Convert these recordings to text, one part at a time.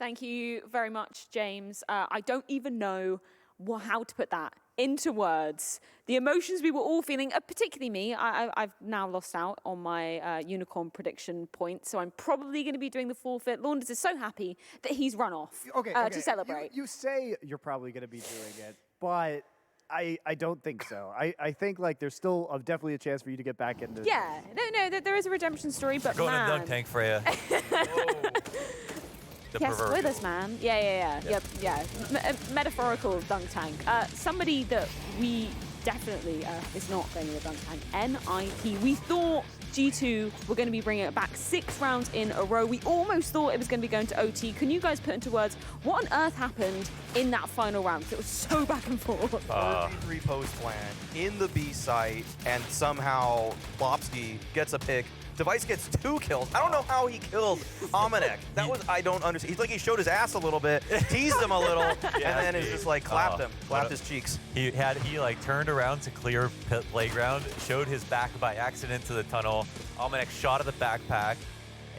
Thank you very much, James. I don't even know how to put that into words. The emotions we were all feeling, particularly me. I've now lost out on my unicorn prediction point, so I'm probably going to be doing the forfeit. Launders is so happy that he's run off to celebrate. You say you're probably going to be doing it, but I don't think so. I think like there's still definitely a chance for you to get back into. Yeah, no, there is a redemption story, but Going to dunk tank, Freya. Yes, with us, man. Yeah. Metaphorical dunk tank. Somebody that we definitely is not going to the dunk tank. NIP. We thought G2 were going to be bringing it back 6 rounds in a row. We almost thought it was going to be going to OT. Can you guys put into words what on earth happened in that final round? It was so back and forth. 33 post plan in the B site, and somehow Bobsky gets a pick. Device gets 2 kills. I don't know how he killed Amanek. That was, I don't understand. He's like, he showed his ass a little bit, teased him a little, and then it's just like clapped his cheeks. He like turned around to clear playground, showed his back by accident to the tunnel. Amanek shot at the backpack.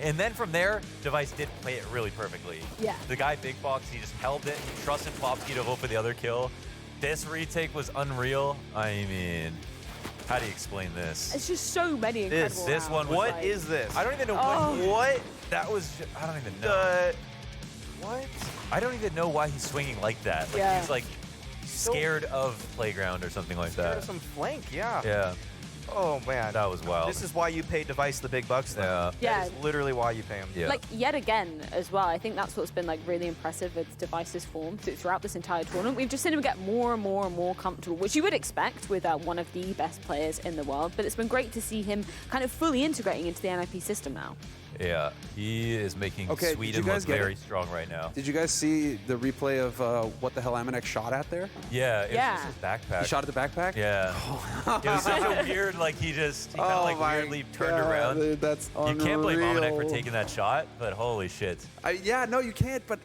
And then from there, Device did play it really perfectly. Yeah. The guy big box, he just held it. He trusted Bobsky to vote for the other kill. This retake was unreal. I mean, how do you explain this? It's just so many incredible This one was What is this? I don't even know what that was. I don't even know. What? I don't even know why he's swinging like that. Like he's like scared of playground or something like that. Some flank, yeah. Yeah. Oh man, that was wild. This is why you pay Device the big bucks. Though. Yeah. That is literally why you pay him. Yeah. Like yet again as well. I think that's what's been like really impressive with Device's form throughout this entire tournament. We've just seen him get more and more comfortable, which you would expect with one of the best players in the world. But it's been great to see him kind of fully integrating into the NIP system now. Yeah, he is making Sweden look very strong right now. Did you guys see the replay of what the hell Amanek shot at there? Yeah, it was just his backpack. He shot at the backpack? Yeah. It was such a weird, like he kind of like weirdly turned around. Dude, that's unreal. You can't blame Amanek for taking that shot, but holy shit. Yeah, no, you can't, but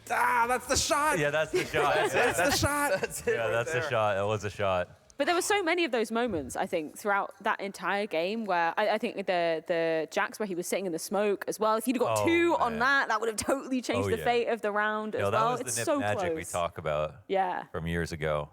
that's the shot. Yeah, that's the shot. That's the shot. That's the shot. That was a shot. But there were so many of those moments, I think, throughout that entire game where I think the Jax where he was sitting in the smoke as well. If he'd have got 2 on that would have totally changed the fate of the round as well. That was it's the so magic close. we talk about from years ago.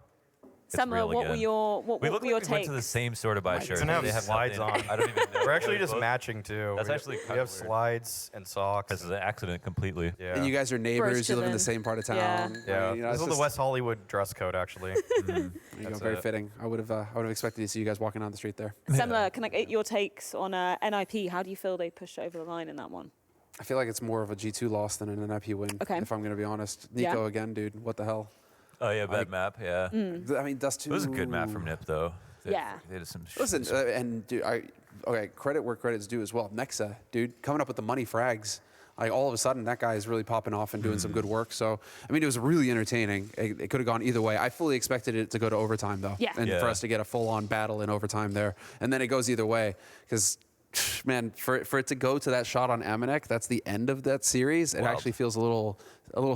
Summer, what were your takes? We went to the same sort of buy shirt. They have slides on. I don't even know. We're actually just matching too. That's actually we have slides and socks. This is an accident completely. Yeah. And you guys are neighbors. You live in the same part of town. Yeah. This is the West Hollywood dress code, actually. There you go. Very fitting. I would have expected to see you guys walking down the street there. Semler, can I get your takes on NIP? How do you feel they pushed over the line in that one? I feel like it's more of a G2 loss than an NIP win. Okay. If I'm going to be honest. Nico again, dude. What the hell? Oh yeah, bad map. Yeah. I mean, Dust 2. It was a good map from NIP though. They did some. Listen, and dude, credit where credit's due as well. Nexa, dude, coming up with the money frags. All of a sudden, that guy is really popping off and doing some good work. So, I mean, it was really entertaining. It could have gone either way. I fully expected it to go to overtime, though. And for us to get a full-on battle in overtime there. And then it goes either way. Because, man, for it to go to that shot on Amanek, that's the end of that series. It actually feels a little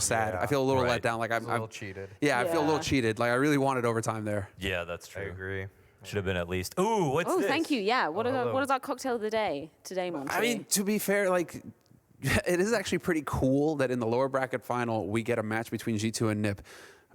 sad. I feel a little let down. Like I'm a little cheated. Yeah, I feel a little cheated. Like I really wanted overtime there. Yeah, that's true. I agree. Should have been at least. Ooh, what's this? Oh, thank you. Yeah. What is our cocktail of the day today, Monty? I mean, to be fair, like, it is actually pretty cool that in the lower bracket final, we get a match between G2 and NIP.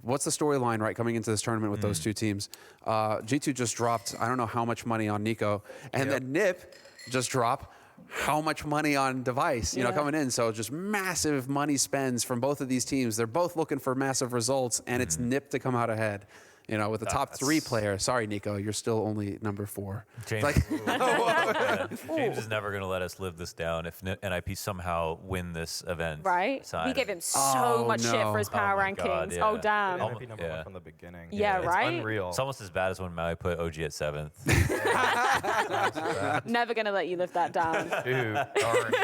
What's the storyline, right, coming into this tournament with those two teams? G2 just dropped, I don't know how much money on Nico, and then NIP just dropped how much money on Device, you know, coming in. So just massive money spends from both of these teams. They're both looking for massive results, and it's NIP to come out ahead. You know, with the top 3 players. Sorry, Nico, you're still only number 4. James, James is never going to let us live this down if NIP somehow win this event. Right? We gave him so much shit for his power rankings. God, yeah. Oh, damn. NIP number 1 from the beginning. Yeah, right? It's unreal. It's almost as bad as when Maui put OG at 7th. Never going to let you live that down. Dude, darn.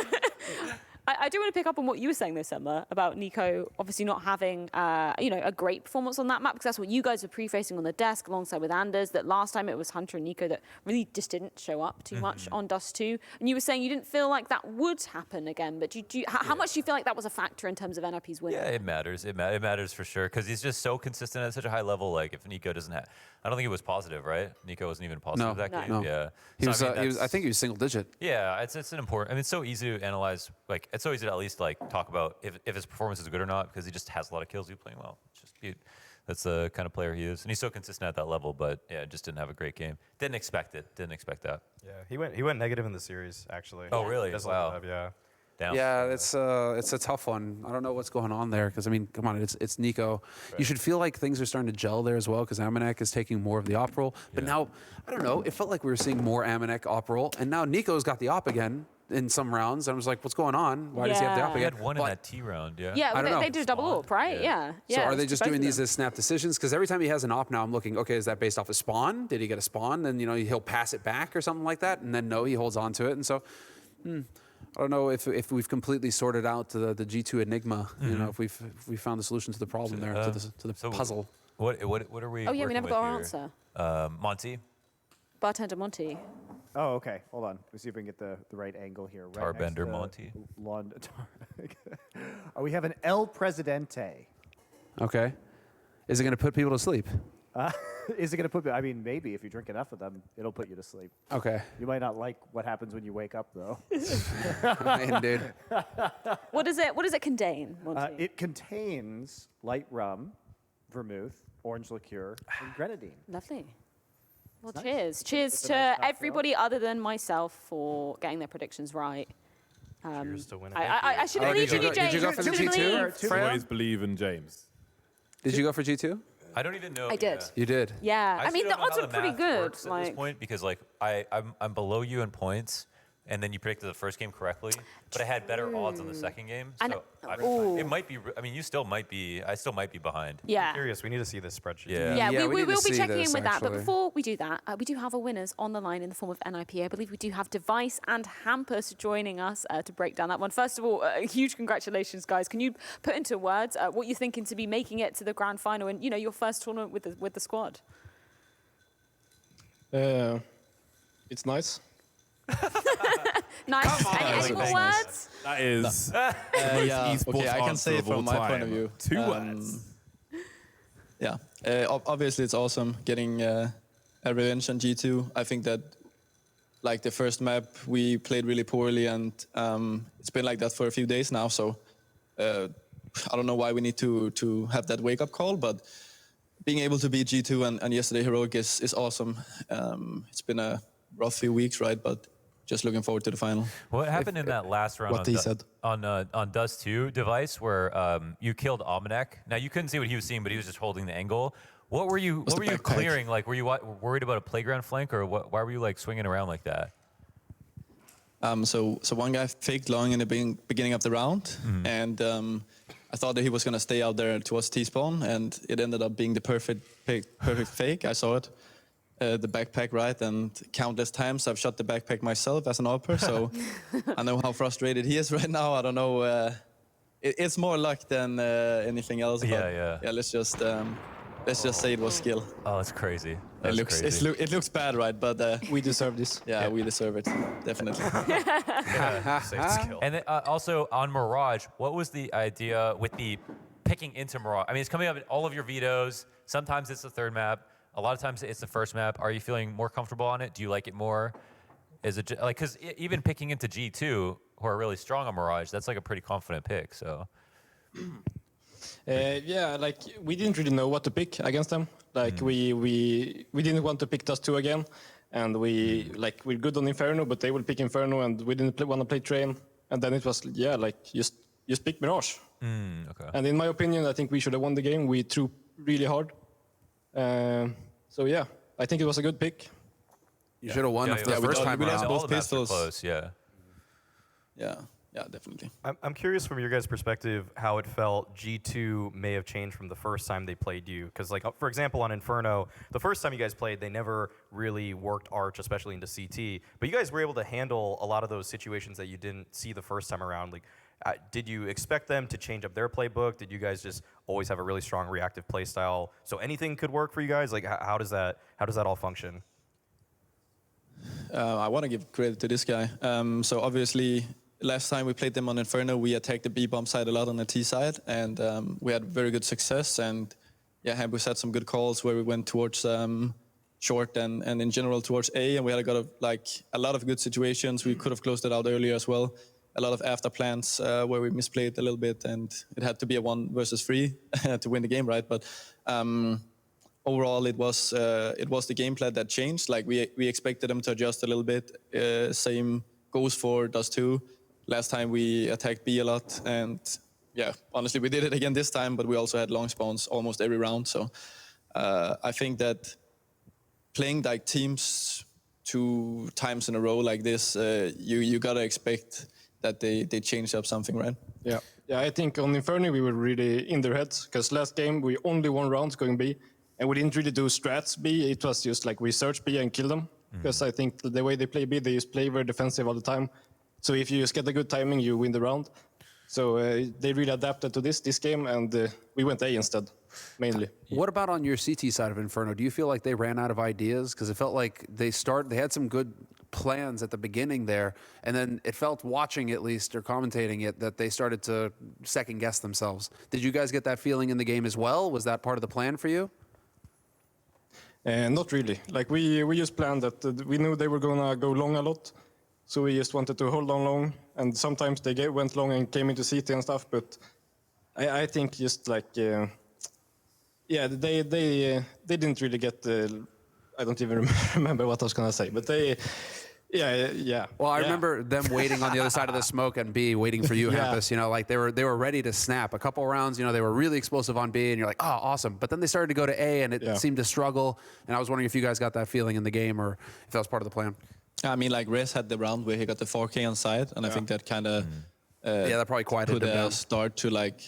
I do want to pick up on what you were saying this summer about Nico obviously not having, a great performance on that map, because that's what you guys were prefacing on the desk alongside with Anders, that last time it was Hunter and Nico that really just didn't show up too much on Dust 2. And you were saying you didn't feel like that would happen again, but how much do you feel like that was a factor in terms of NIP's win? Yeah, it matters. It matters for sure, because he's just so consistent at such a high level. Like, if Nico doesn't have... I don't think he was positive, right? Nico wasn't even positive that game. No. Yeah. I think he was single digit. Yeah, it's an important... I mean, it's so easy to analyze. Like, it's always to at least like talk about if his performance is good or not, because he just has a lot of kills. He's playing well. That's the kind of player he is, and he's so consistent at that level. But yeah, just didn't have a great game. Didn't expect it. Didn't expect that. Yeah, he went negative in the series actually. Oh really? That's Wow. Yeah. Down. Yeah, it's a tough one. I don't know what's going on there because I mean, come on, it's Nico. Right. You should feel like things are starting to gel there as well because Amanek is taking more of the op role. But now, I don't know. It felt like we were seeing more Amanek op role, and now Nico's got the op again in some rounds. I was like, what's going on? Why does he have the op He again? had one in that T round. Yeah. Yeah, I don't know. they did a double op, right? Yeah. So are they it's just both doing of these them. as snap decisions? Because every time he has an op now, I'm looking, okay, is that based off a spawn? Did he get a spawn? Then, he'll pass it back or something like that. And then no, he holds on to it. And so, I don't know if we've completely sorted out the G2 enigma, if we've found the solution to the problem there, to the puzzle. What are we? Oh yeah, we working never with got our here? answer. Monty. Bartender Monty. Oh, okay. Hold on. Let's see if we can get the right angle here. Right next Tarbender to Monty. Oh, we have an El Presidente. Okay. Is it going to put people to sleep? Is it going to put? I mean, maybe if you drink enough of them, it'll put you to sleep. Okay. You might not like what happens when you wake up, though. Indeed. What does it contain, Monty? It contains light rum, vermouth, orange liqueur, and grenadine. Lovely. Well, Nice. cheers. Cheers It's a to nice cocktail. everybody other than myself for getting their predictions right. Cheers to winning. I should Oh, believe did in you you, go- James. did you go for the Should G2? believe. Freya? Always believe in James. Did you go for G2? I don't even know. I did. You did. Yeah. I actually mean, the don't know odds how are pretty math good. works at this point because like I'm below you in points, and then you predicted the first game correctly, but I had better odds on the second game. And- So Ooh. it might be. I mean, you still might be. I still might be behind. Yeah. Curious. We need to see this spreadsheet. Yeah. Yeah, Yeah, we we need to will be see checking this, in with that. But actually. before we do that, we do have our winners on the line in the form of NIP. I believe we do have Device and Hampus joining us to break down that one. First of all, huge congratulations, guys. Can you put into words what you're thinking to be making it to the grand final and your first tournament with the squad? It's nice. Nice. Any more words? That is Yeah, esports okay, I can answer say it of all from my point of time. view. 2 words. Yeah, obviously it's awesome getting a revenge on G2. I think that, like the first map, we played really poorly, and it's been like that for a few days now. So I don't know why we need to have that wake-up call, but being able to beat G2 and yesterday Heroic is awesome. It's been a rough few weeks, right? But just looking forward to the final. What happened in that last round What he said. on Dust 2 device where you killed Almanac? Now you couldn't see what he was seeing, but he was just holding the angle. What were you Was the backpack. clearing? Like, were you worried about a playground flank, or why were you like swinging around like that? So one guy faked long in the beginning of the round, and I thought that he was going to stay out there towards T-spawn, and it ended up being the perfect fake. I saw it, the backpack, right, and countless times I've shot the backpack myself as an AWPer, so I know how frustrated he is right now. I don't know. It's more luck than anything else. But Yeah. let's just say it was skill. Oh, it's crazy. It That's looks crazy. it looks bad, right? But We deserve this. yeah, we deserve it, definitely. And then, also on Mirage, what was the idea with the picking into Mirage? I mean, it's coming up in all of your vetoes. Sometimes it's the third map. A lot of times it's the first map. Are you feeling more comfortable on it? Do you like it more? Is it like, because even picking into G2, who are really strong on Mirage, that's like a pretty confident pick. So Yeah, like we didn't really know what to pick against them. Like we didn't want to pick Dust 2 again, and we're good on Inferno, but they will pick Inferno, and we didn't want to play Train. And then it was just pick Mirage. okay. And in my opinion, I think we should have won the game. We threw really hard. So yeah, I think it was a good pick. You should have won the we first did- time we lost around. all both the maps were pistols. close. Yeah. Yeah, definitely. I'm curious from your guys' perspective how it felt G2 may have changed from the first time they played you. Because, like, for example, on Inferno, the first time you guys played, they never really worked Arch, especially into CT. But you guys were able to handle a lot of those situations that you didn't see the first time around. Like, did you expect them to change up their playbook? Did you guys just always have a really strong reactive play style? So anything could work for you guys? Like, how does that all function? I want to give credit to this guy. So obviously, last time we played them on Inferno, we attacked the B-bomb side a lot on the T side, and we had very good success. And yeah, Hampus had some good calls where we went towards short and in general towards A, and we had a lot of good situations. We could have closed it out earlier as well. a lot of after plans where we misplayed a little bit, and it had to be a 1 versus 3 to win the game, right? But overall, it was the game plan that changed. Like we expected them to adjust a little bit. Same goes for Dust 2. Last time we attacked B a lot, and yeah, honestly, we did it again this time, but we also had long spawns almost every round. So I think that playing like teams 2 times in a row like this, you gotta expect that they change up something, right? Yeah, I think on Inferno we were really in their heads, because last game we only won rounds going B, and we didn't really do strats B. It was just like we search B and kill them, because I think the way they play B, they just play very defensive all the time. So if you just get a good timing, you win the round. So they really adapted to this game, and we went A instead, mainly. What about on your CT side of Inferno? Do you feel like they ran out of ideas? Because it felt like they had some good plans at the beginning there, and then it felt, watching at least or commentating it, that they started to second guess themselves. Did you guys get that feeling in the game as well? Was that part of the plan for you? Not really. Like we just planned that we knew they were gonna go long a lot, so we just wanted to hold on long. And sometimes they went long and came into CT and stuff. But I think just like they didn't really get the. I don't even remember what I was gonna say, but they. Yeah. Well, I remember them waiting on the other side of the smoke and B, waiting for you, Hampus. You know, like they were ready to snap. A couple rounds, you know, they were really explosive on B, and you're like, oh, awesome. But then they started to go to A, and it seemed to struggle. And I was wondering if you guys got that feeling in the game, or if that was part of the plan. I mean, like Rez had the round where he got the 4K on side, and I think that kind of that probably quieted put them down. a start to like.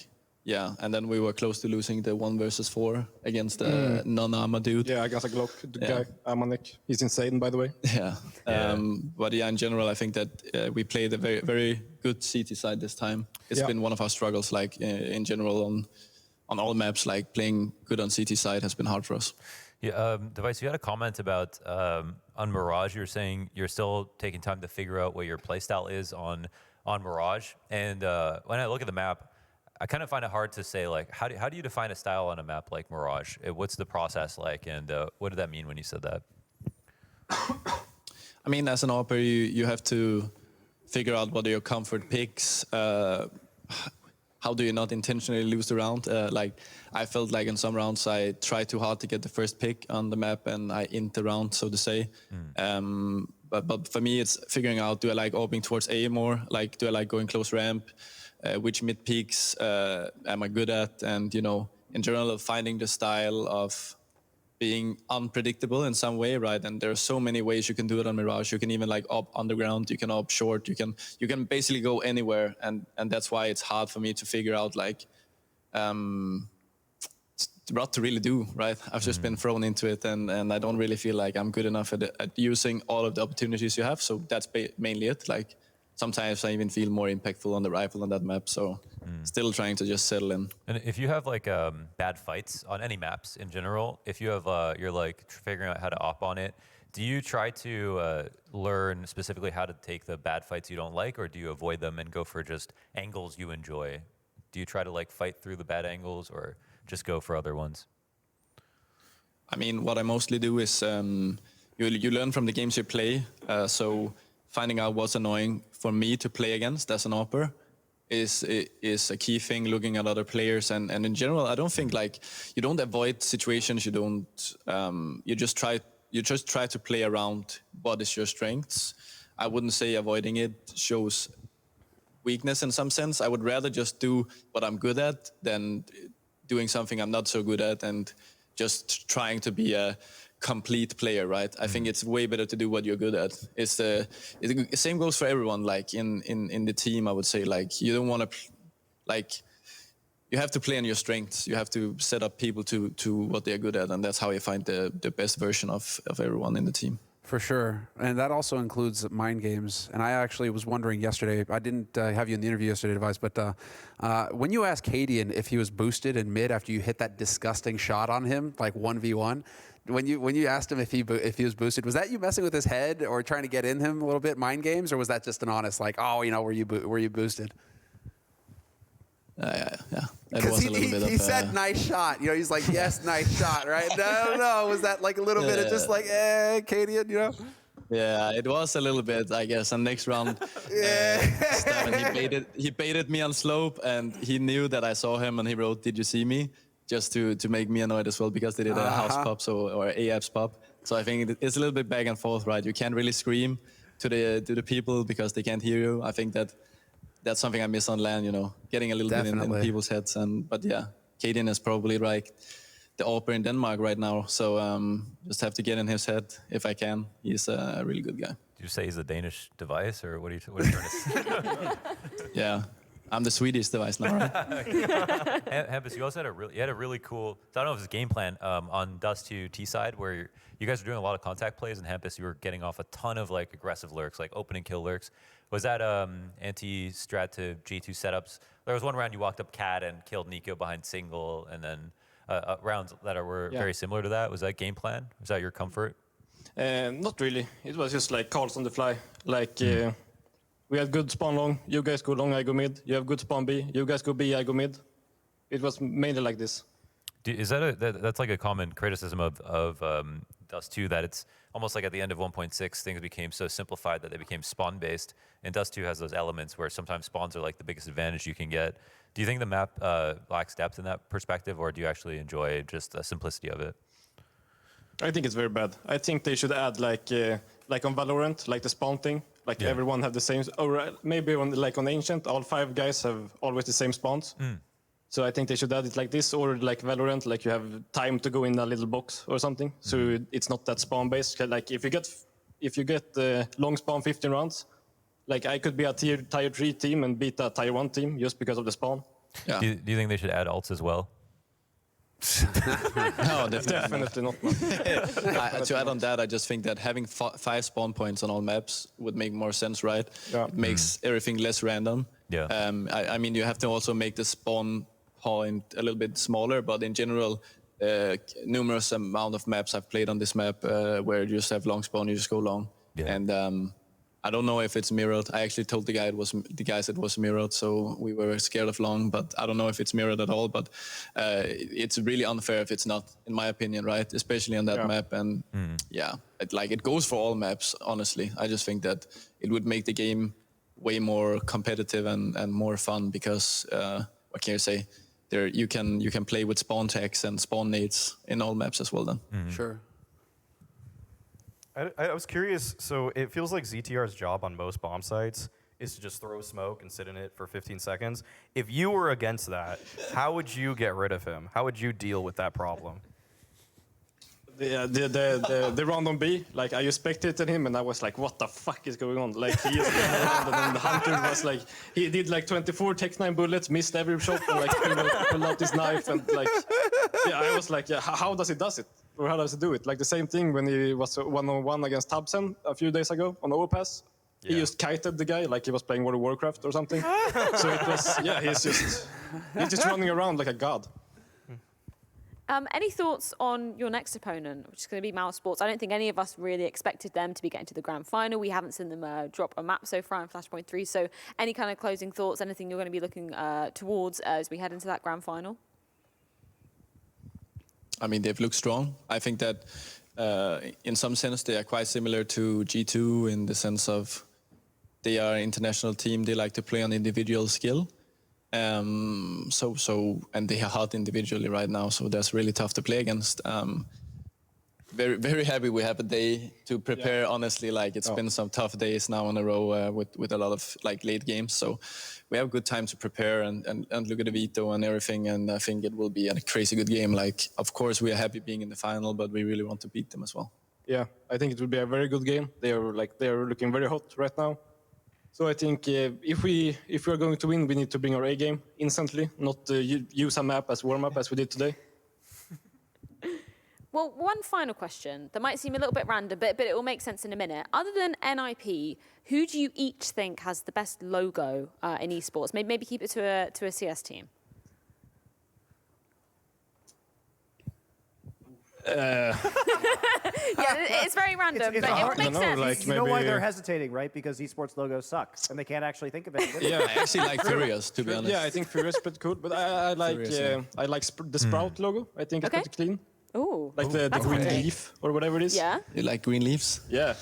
Yeah, and then we were close to losing the 1 versus 4 against a non-armor dude. Yeah, against a Glock guy, Amanek. He's insane, by the way. Yeah. But yeah, in general, I think that we played a very, very good CT side this time. It's been one of our struggles, like in general on all maps. Like playing good on CT side has been hard for us. Yeah, Device, you had a comment about on Mirage. You were saying you're still taking time to figure out what your playstyle is on Mirage. And when I look at the map, I kind of find it hard to say, like, how do you define a style on a map like Mirage? What's the process like, and what did that mean when you said that? I mean, as an AWPer, you have to figure out what are your comfort picks. How do you not intentionally lose the round? Like, I felt like in some rounds I tried too hard to get the first pick on the map, and I int the round, so to say. But for me, it's figuring out, do I like AWPing towards A more? Like, do I like going close ramp? Which mid peaks am I good at? And, you know, in general, finding the style of being unpredictable in some way, right? And there are so many ways you can do it on Mirage. You can even like op underground, you can op short, you can basically go anywhere. And that's why it's hard for me to figure out like what to really do, right? I've just been thrown into it, and I don't really feel like I'm good enough at using all of the opportunities you have. So that's mainly it. Like, sometimes I even feel more impactful on the rifle on that map, so still trying to just settle in. And if you have like bad fights on any maps in general, if you have you're like figuring out how to op on it, do you try to learn specifically how to take the bad fights you don't like, or do you avoid them and go for just angles you enjoy? Do you try to like fight through the bad angles, or just go for other ones? I mean, what I mostly do is you learn from the games you play, so finding out what's annoying for me to play against as an AWPer is a key thing. Looking at other players, and in general, I don't think like you don't avoid situations. You don't. You just try to play around what is your strengths. I wouldn't say avoiding it shows weakness in some sense. I would rather just do what I'm good at than doing something I'm not so good at and just trying to be a complete player, right? I think it's way better to do what you're good at. It's the same goes for everyone. Like in the team, I would say like you don't want to you have to play on your strengths. You have to set up people to what they're good at, and that's how you find the best version of everyone in the team. For sure. And that also includes mind games. And I actually was wondering yesterday, I didn't have you in the interview yesterday, Device, but when you asked Cadian if he was boosted in mid after you hit that disgusting shot on him, like 1v1, when you asked him if he was boosted, was that you messing with his head or trying to get in him a little bit, mind games, or was that just an honest, like, oh, you know, were you boosted? Yeah. That Because was a little bit he said nice shot. You know, he's like, yes, nice shot, right? No. Was that like a little bit of just like, Cadian, you know? Yeah, it was a little bit, I guess. And next round, Steven, he baited me on slope, and he knew that I saw him, and he wrote, "Did you see me?" Just to make me annoyed as well, because they did a house pop, or AF's pop. So I think it's a little bit back and forth, right? You can't really scream to the people because they can't hear you. I think that's something I miss on LAN, getting a little bit in people's heads. But yeah, Kaden is probably like the Opera in Denmark right now. So just have to get in his head if I can. He's a really good guy. Did you say he's a Danish device, or what are you trying to say? Yeah, I'm the Swedish device now, right? Hampus, you also had a really cool, I don't know if it's a game plan on Dust 2 T side where you guys were doing a lot of contact plays, and Hampus, you were getting off a ton of like aggressive lurks, like open and kill lurks. Was that anti-strat to G2 setups? There was one round you walked up Cat and killed Nico behind single, and then rounds that were very similar to that. Was that game plan? Was that your comfort? Not really. It was just like calls on the fly. Like we had good spawn long. You guys go long, I go mid. You have good spawn B. You guys go B, I go mid. It was mainly like this. Is that's like a common criticism of Dust 2, that it's almost like at the end of 1.6 things became so simplified that they became spawn based, and Dust 2 has those elements where sometimes spawns are like the biggest advantage you can get. Do you think the map lacks depth in that perspective, or do you actually enjoy just the simplicity of it? I think it's very bad. I think they should add like on Valorant, like the spawn thing. Like everyone have the same, or maybe on Ancient, all 5 guys have always the same spawns. So I think they should add it like this, or like Valorant, like you have time to go in a little box or something. So it's not that spawn based. Like if you get long spawn 15 rounds, like I could be a tier 3 team and beat a tier 1 team just because of the spawn. Yeah. Do you think they should add ults as well? No, definitely not. To add on that, I just think that having 5 spawn points on all maps would make more sense, right? Yeah. It makes everything less random. Yeah. I mean, you have to also make the spawn point a little bit smaller, but in general, numerous amount of maps I've played on this map where you just have long spawn, you just go long. Yeah. And I don't know if it's mirrored. I actually told the guys it was mirrored, so we were scared of long, but I don't know if it's mirrored at all. But it's really unfair if it's not, in my opinion, right? Especially on that map. And it goes for all maps, honestly. I just think that it would make the game way more competitive and more fun because, what can you say? You can play with spawn tags and spawn nades in all maps as well then. Sure. I was curious, so it feels like ZTR's job on most bomb sites is to just throw smoke and sit in it for 15 seconds. If you were against that, how would you get rid of him? How would you deal with that problem? The round on B, like I just spectated him and I was like, what the fuck is going on? Like he just came around and then the hunter was like, he did like 24 Tech-9 bullets, missed every shot and like pulled out his knife and like, I was like, how does he does it? Or how does he do it? Like the same thing when he was one-on-one against Tabsen a few days ago on Overpass. He just kited the guy like he was playing World of Warcraft or something. So it was, he's just running around like a god. Any thoughts on your next opponent, which is going to be Mousesports? I don't think any of us really expected them to be getting to the grand final. We haven't seen them drop a map so far in Flashpoint 3. So any kind of closing thoughts, anything you're going to be looking towards as we head into that grand final? I mean, they've looked strong. I think that in some sense they are quite similar to G2 in the sense of they are an international team. They like to play on individual skill. And they are hot individually right now, so that's really tough to play against. Very, very happy we have a day to prepare. Honestly, like it's been some tough days now in a row with a lot of like late games. So we have good time to prepare and look at the veto and everything. And I think it will be a crazy good game. Like, of course, we are happy being in the final, but we really want to beat them as well. Yeah, I think it will be a very good game. They are looking very hot right now. So I think if we are going to win, we need to bring our A game instantly, not use a map as warm up as we did today. Well, one final question that might seem a little bit random, but it will make sense in a minute. Other than NIP, who do you each think has the best logo in esports? Maybe keep it to a CS team. It's very random, but it makes sense. Like you know why they're hesitating, right? Because Esports logo sucks, and they can't actually think of it. I actually like Furious, to be honest. Yeah, I think Furious is pretty cool, but I like the Sprout logo. I think it's pretty clean. Ooh. Like the That's green hot take. leaf or whatever it is. Yeah. You like green leaves? Yeah.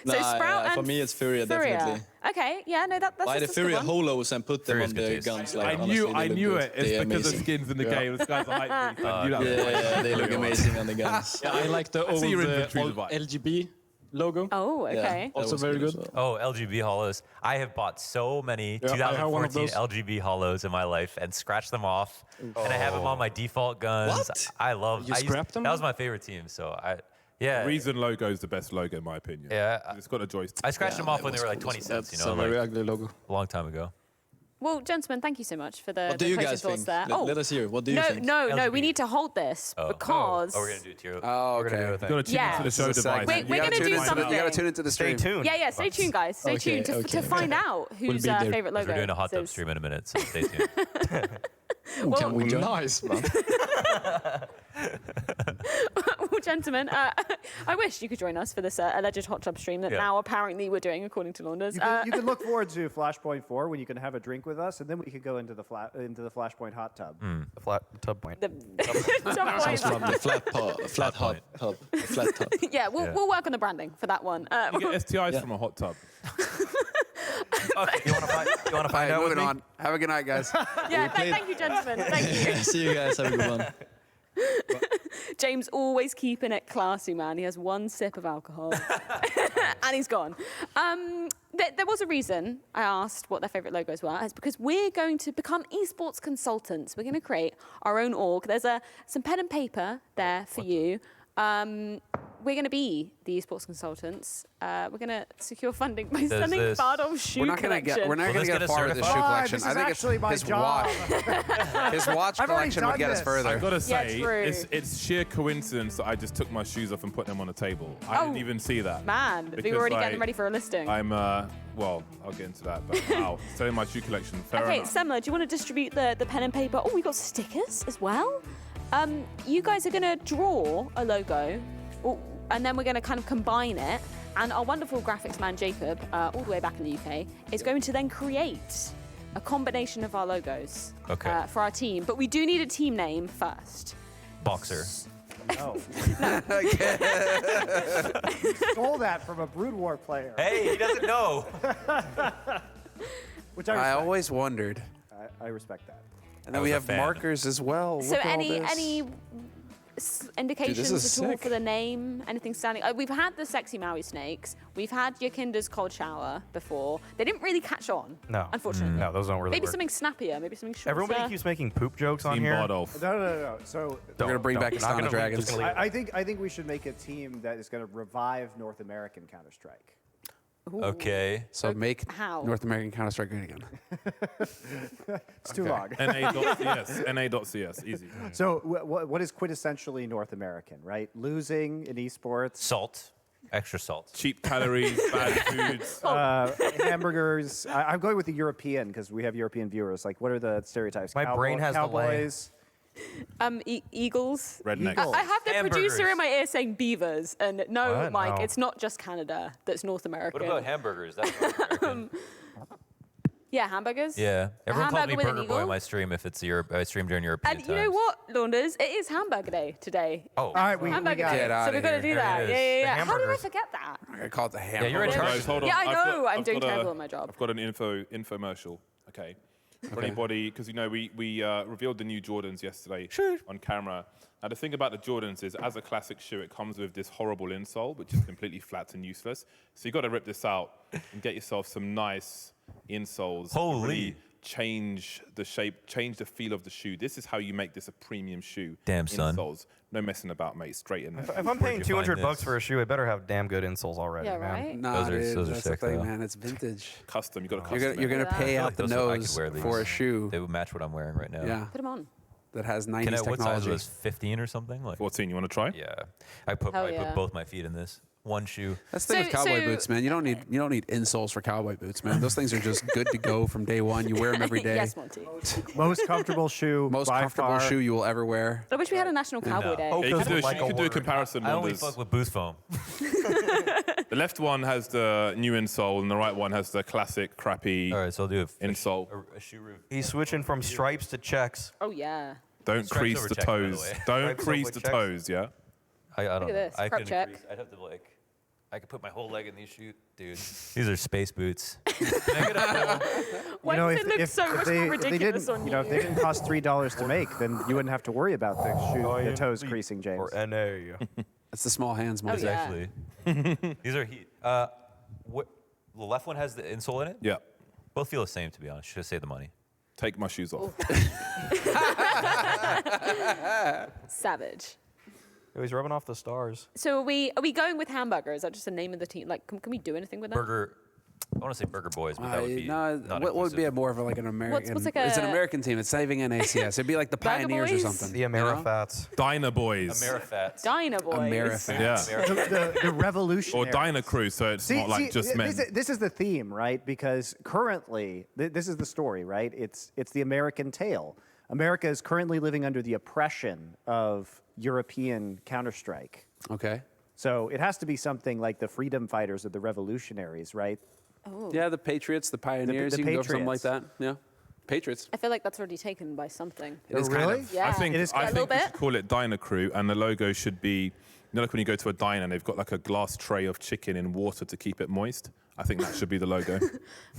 So Sprout and for me, it's Furia, definitely. Okay, yeah, no, that's Buy the a good Furia one. holos and put them Furia's on good the taste. guns. I Like, knew honestly, they it. look good. It's They're because of amazing. skins in the game. This guy's a hype beast. I knew that was Yeah, they look amazing on the guns. Yeah, I like the old, see your old inventory device. LGB logo. Oh, okay. that Also was very as good. well. Oh, LGB hollows. I have bought so many Yeah, I have one of 2014 those. LGB hollows in my life and scratched them off. And I have them on my default guns. What? I love. You scrapped them? That was my favorite team. So yeah. Reason logo is the best logo in my opinion. Yeah. It's got a joystick. I scratched Yeah, them off that when they was were like cool 20 as cents. That's You a know, very like ugly logo. a long time ago. Well, gentlemen, thank you so much for the What do the you closing guys thoughts think? there. Let us hear. What do you no, think? no, LGB. we need to hold this because Oh, we're gonna do tier. Oh, We're gonna do okay. a thing. You're gonna tune Yeah. into the This show is a device. We're segment. gonna do You something. gotta tune into the Stay stream. tuned. Yeah, stay tuned, guys. Stay tuned to okay. find out whose be there. favorite logo. We're doing a hot tub is. stream in a minute, so stay tuned. Can we join? Nice, man. Well, gentlemen, I wish you could join us for this alleged hot tub stream that Yeah. now apparently we're doing according to Launders. You can look forward to Flashpoint 4 when you can have a drink with us, and then we can go into the Flashpoint hot tub. The flat tub point. the top Sounds point. from the flat hot tub. Flat tub. Yeah, we'll work on the branding for that one. You get STIs from a hot tub. You want to find out with Moving me? on. Have a good night, guys. Yeah, thank you, gentlemen. Thank you. See you guys. Have a good one. James always keeping it classy, man. He has one sip of alcohol and he's gone. There was a reason I asked what their favorite logos were. It's because we're going to become esports consultants. We're going to create our own org. There's some pen and paper there for you. We're going to be the esports consultants. We're going to secure funding by sending this- Bardolph's shoe We're not gonna collection. get this far get with us this shoe certified? collection. This I is think actually it's my his job. watch. His watch I've already collection would done get us this. further. I've got to Yeah, say, true. it's sheer coincidence that I just took my shoes off and put them on the table. I didn't even see that. Man, we Because, were already like, getting ready for a listing. I'm, well, I'll get into that, but wow, selling my shoe collection, fair Okay, enough. Semler, do you want to distribute the pen and paper? Oh, we got stickers as well. You guys are going to draw a logo, and then we're going to kind of combine it. And our wonderful graphics man, Jacob, all the way back in the UK, is going to then create a combination of our logos for our team. But we do need a team name first. Boxer. Oh. Stole that from a Brood War player, Hey, he doesn't know. which I I respect. always wondered. I respect that. And then was we a have fan. markers as well. So Look at all any this. indications is at all sick. for the name? Anything standing? We've had the sexy Maui snakes. We've had Yakinda's cold shower before. They didn't really catch on. No. Unfortunately. No, those don't really Maybe work. something snappier. Maybe something shorter. Everybody keeps making poop jokes on Team here. Bardolph. No. So We're gonna bring back Not Astana gonna- Dragons. just gonna leave it. I think we should make a team that is going to revive North American Counter-Strike. Okay. So make How? North American Counter-Strike great again. It's too long. NA.cs. NA.cs. Easy. So what is quintessentially North American, right? Losing in esports, Salt. Extra salt. Cheap calories, bad foods. hamburgers. I'm going with the European because we have European viewers. Like, what are the stereotypes? My brain has delay. Cowboys. Eagles. Rednecks. I have the producer Hamburgers. in my ear saying beavers, and no, What? Mike, No. it's not just Canada that's North American. What about hamburgers? That's American. Yeah, hamburgers. Yeah. Everyone calls hamburger me with an Burger Boy eagle? on my stream if it's I stream during European And times. you know what, Launders? It is Hamburger Day today. Oh. All right, we Hamburger got Day. it. Get So outta we've got to here. do that. There it Yeah, is. yeah, yeah. The How did I hamburgers. forget that? I call it the hammer. you're in charge. Guys, hold on. Yeah, I I've know. got- I'm I've doing got a- terrible at my job. I've got an infomercial. Okay. For anybody, because you know we revealed the new Jordans yesterday on camera. Now the thing about the Jordans is, as a classic shoe, it comes with this horrible insole, which is completely flat and useless. So you got to rip this out and get yourself some nice insoles. Holy. Really change the shape, change the feel of the shoe. This is how you make this a premium shoe. Damn, son. Insoles. No messing about, mate. Straight in there. If I'm paying Where'd you find $200 this? for a shoe, it better have damn good insoles already, Yeah, man. right? Nah, Those are dude, that's sick, the thing, though. man. It's vintage. Custom. You got to custom. You're gonna Look at pay that. out the Those are- I could nose wear these. for a shoe. They would match what I'm wearing right now. Yeah, Put them on. that has 90s What size technology. was 15 or something? Like 14. You want to try? Yeah. I put Hell yeah. both my feet in this. One shoe. That's the thing with So- cowboy so- boots, man. You don't need insoles for cowboy boots, man. Those things are just good to go from day one. You wear them every day. Yes, Monty. Most comfortable shoe. Most by comfortable far. shoe you will ever wear. I wish we had a National Cowboy Day. Oh, Yeah, you Because can do a, like you a can do a word. comparison. I only Wonders. fuck with booth foam. The left one has the new insole, and the right one has the classic crappy All right, so I'll do insole. a shoe review. He's switching from stripes to checks. Oh, yeah. Don't Stretch crease over the check, by the toes. way. Don't Right, so crease with the checks. toes, yeah? I don't Look know. at this, I prep couldn't check. crease. I'd have to like. I could put my whole leg in these shoes, dude. These are space boots. Can I get a full- Why You know, does it look so much more ridiculous on you know, if they didn't cost $3 to make, then you wouldn't have to worry about the toes creasing, James. Or NA. It's the small hands, Monty. yeah. Exactly. These are heat. The left one has the insole in it. Yeah. Both feel the same, to be honest. Should have saved the money. Take my shoes off. Savage. He's rubbing off the stars. So are we going with hamburger? Is that just the name of the team? Like, can we do anything with that? Burger. I want to say Burger Boys, but that would be no, not what would be inclusive. more of like an American? what's like it's an a- American team. It's saving NACS. It'd be like the Burger Pioneers or Boys? something. The you know? Amerifats. Dyna Boys. Amerifats. Dyna Boys. Amerifats. Yeah. The revolutionary. Or Dyna Crew, so it's not like just men. This is the theme, right? Because currently, this is the story, right? It's the American tale. America is currently living under the oppression of European Counter-Strike. Okay. So it has to be something like the freedom fighters or the revolutionaries, right? Yeah, the Patriots, the Pioneers. the you can go for something like that. Patriots. Yeah. Patriots. I feel like that's already taken by something. It is kind really? of- Yeah. I think It is I a little think we bit. should call it Dyna Crew, and the logo should be, you know, like when you go to a diner and they've got like a glass tray of chicken in water to keep it moist. I think that should be the logo.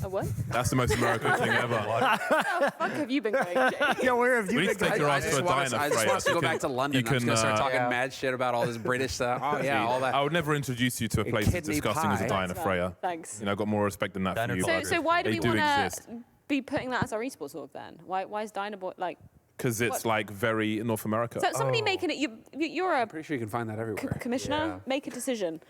A what? That's the most American thing ever. Fuck have you been going, Jay? Yeah, where have you We need been to take your I ass just to a want us, diner, I just Freya. want us to You go can- back to London. you I'm just can, going to start talking yeah. mad shit about all this British stuff. Oh, yeah, all that. I would never introduce you to a place as kidney disgusting as a pie. diner, Thanks, man. Freya. Thanks. You know, I've got more respect than that Diner for you. Club. So why do They we do want to exist. be putting that as our esports org then? Why is Dyna Boy like? Because it's What? like very North America. So somebody making it. You're a Pretty sure you can find that everywhere. commissioner. Yeah. Make a decision.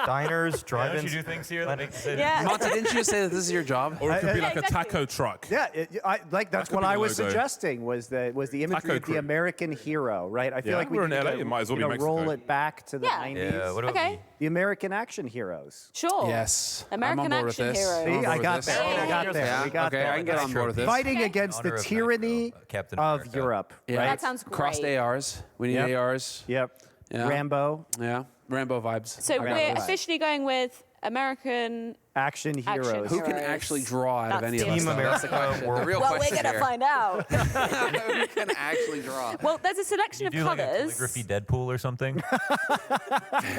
Diners, Don't drive-ins. you do things here that make decisions? Yeah. Monty, didn't you just say that this is your job? Or it could be Yeah, like a exactly. taco truck. Yeah, that's could what be I the was logo. suggesting was the imagery Taco of the crew. American hero, right? I feel Yeah, like we we're in need to LA, it might as well be Mexico. roll it back to the Yeah. 90s. Yeah. What about Okay. The American action heroes. Sure. Yes. American I'm on board action with this. heroes. I'm on See, board I with got this. there. Yeah. We got there. Yeah, We got okay, there. I can get on board with this. Fighting Okay. against Honor the of tyranny Mexico, Captain of America. Europe, Yeah. right? That sounds Crossed great. ARs. We need Yep. ARs. Yep. Yeah. Rambo, Yeah. Rambo vibes. So I got we're it. officially going with American. action heroes. Who can Heroes. actually draw out of That's any of the us? Team though? America, That's the question. we're- The real Well, we're question gonna here. find out. Who can actually draw? Well, there's a selection You of do like a colors. calligraphy Deadpool or something?